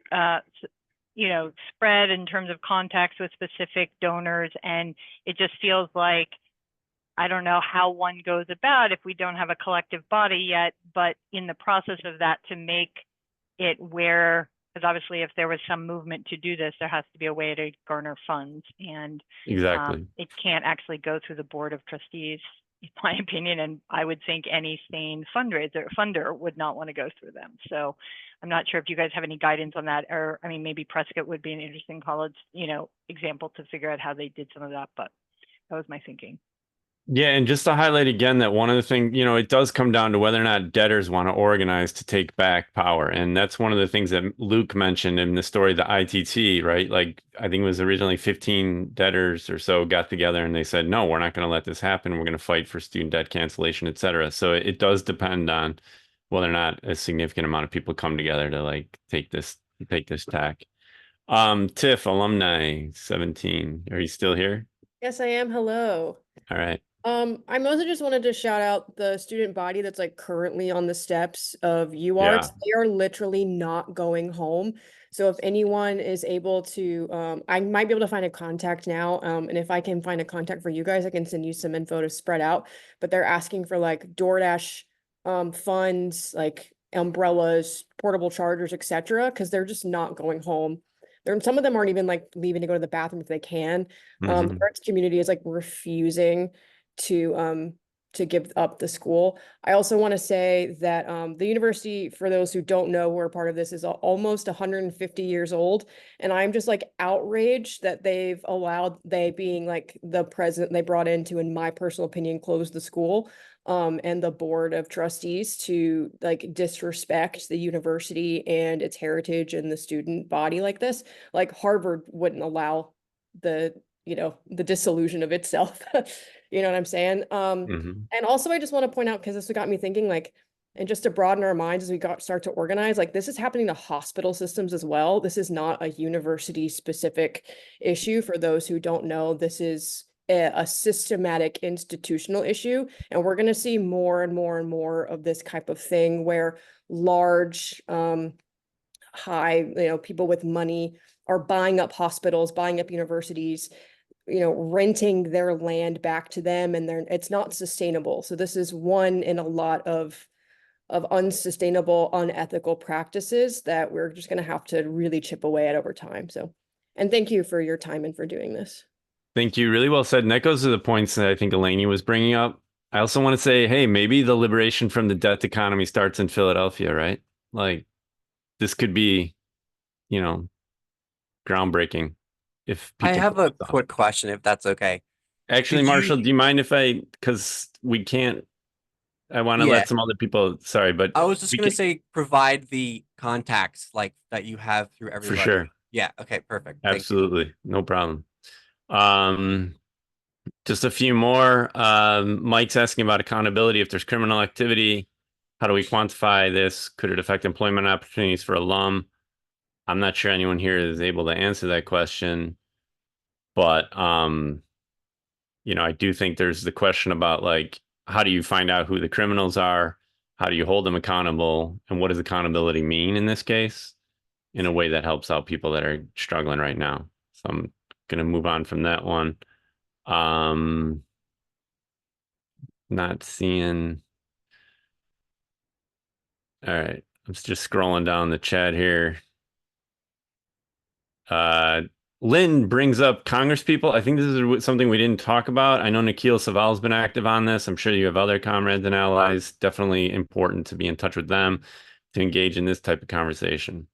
spread in terms of contacts with specific donors. And it just feels like, I don't know how one goes about if we don't have a collective body yet, but in the process of that to make it where, because obviously if there was some movement to do this, there has to be a way to garner funds, and exactly, it can't actually go through the board of trustees, in my opinion. And I would think any sane funder would not want to go through them. So I'm not sure if you guys have any guidance on that, or maybe Prescott would be an interesting college, example to figure out how they did some of that. But that was my thinking. Yeah, and just to highlight again that one of the things, it does come down to whether or not debtors want to organize to take back power. And that's one of the things that Luke mentioned in the story, the ITT, right? Like, I think it was originally 15 debtors or so got together and they said, no, we're not going to let this happen. We're going to fight for student debt cancellation, et cetera. So it does depend on whether or not a significant amount of people come together to like take this tack. Tiff, alumni 17, are you still here? Yes, I am. Hello. All right. I mostly just wanted to shout out the student body that's like currently on the steps of UArts. They are literally not going home. So if anyone is able to, I might be able to find a contact now. And if I can find a contact for you guys, I can send you some info to spread out. But they're asking for like DoorDash funds, like umbrellas, portable chargers, etc., because they're just not going home. Some of them aren't even like leaving to go to the bathroom if they can. The arts community is like refusing to give up the school. I also want to say that the university, for those who don't know who are part of this, is almost 150 years old. And I'm just like outraged that they've allowed, they being like the president they brought in to, in my personal opinion, close the school, and the board of trustees to like disrespect the university and its heritage and the student body like this. Like Harvard wouldn't allow the disillusion of itself. You know what I'm saying? And also I just want to point out, because this got me thinking, like, and just to broaden our minds as we start to organize, like this is happening to hospital systems as well. This is not a university specific issue. For those who don't know, this is a systematic institutional issue. And we're going to see more and more and more of this type of thing where large, high, people with money are buying up hospitals, buying up universities, renting their land back to them, and it's not sustainable. So this is one in a lot of unsustainable, unethical practices that we're just going to have to really chip away at over time. So, and thank you for your time and for doing this. Thank you. Really well said. And that goes to the points that I think Elaine was bringing up. I also want to say, hey, maybe the liberation from the debt economy starts in Philadelphia, right? Like, this could be, groundbreaking if I people. have a quick question, if that's okay. Actually, Marshall, do you mind if because we can't, I want to let some other people, sorry, but. I was just going to say, provide the contacts like that you have through everybody. For sure. Yeah. Okay. Perfect. Absolutely. No problem. Just a few more. Mike's asking about accountability. If there's criminal activity, how do we quantify this? Could it affect employment opportunities for alum? I'm not sure anyone here is able to answer that question, but I do think there's the question about like, how do you find out who the criminals are? How do you hold them accountable? And what does accountability mean in this case? In a way that helps out people that are struggling right now. So I'm going to move on from that one. Not seeing. All right. I'm just scrolling down the chat here. Lynn brings up Congress people. I think this is something we didn't talk about. I know Nikhil Saval's been active on this. I'm sure you have other comrades and allies. Definitely important to be in touch with them to engage in this type of conversation.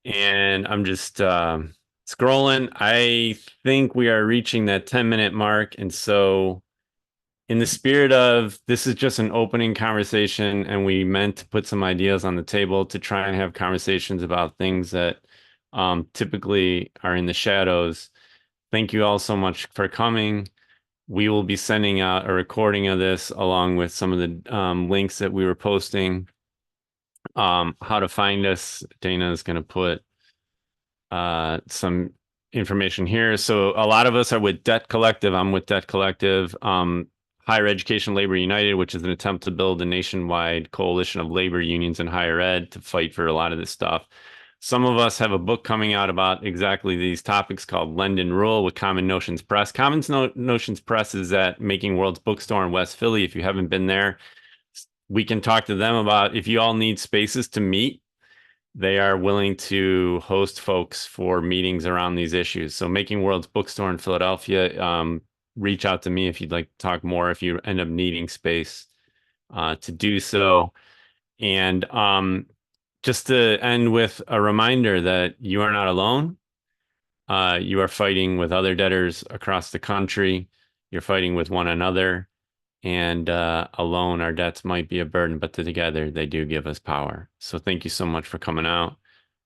And I'm just scrolling. I think we are reaching that 10-minute mark. And so in the spirit of this is just an opening conversation, and we meant to put some ideas on the table to try and have conversations about things that typically are in the shadows. Thank you all so much for coming. We will be sending out a recording of this along with some of the links that we were posting. How to find us, Dana is going to put some information here. So a lot of us are with Debt Collective. I'm with Debt Collective. Higher Education Labor United, which is an attempt to build a nationwide coalition of labor unions in higher ed to fight for a lot of this stuff. Some of us have a book coming out about exactly these topics called Lend and Rule with Common Notions Press. Common Notions Press is at Making World's Bookstore in West Philly. If you haven't been there, we can talk to them about if you all need spaces to meet. They are willing to host folks for meetings around these issues. So Making World's Bookstore in Philadelphia, reach out to me if you'd like to talk more, if you end up needing space to do so. And just to end with a reminder that you are not alone. You are fighting with other debtors across the country. You're fighting with one another. And alone, our debts might be a burden, but together they do give us power. So thank you so much for coming out.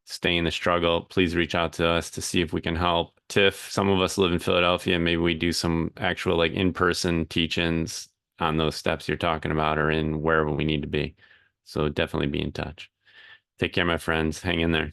Stay in the struggle. Please reach out to us to see if we can help. Tiff, some of us live in Philadelphia. Maybe we do some actual like in-person teach-ins on those steps you're talking about or in wherever we need to be. So definitely be in touch. Take care, my friends. Hang in there.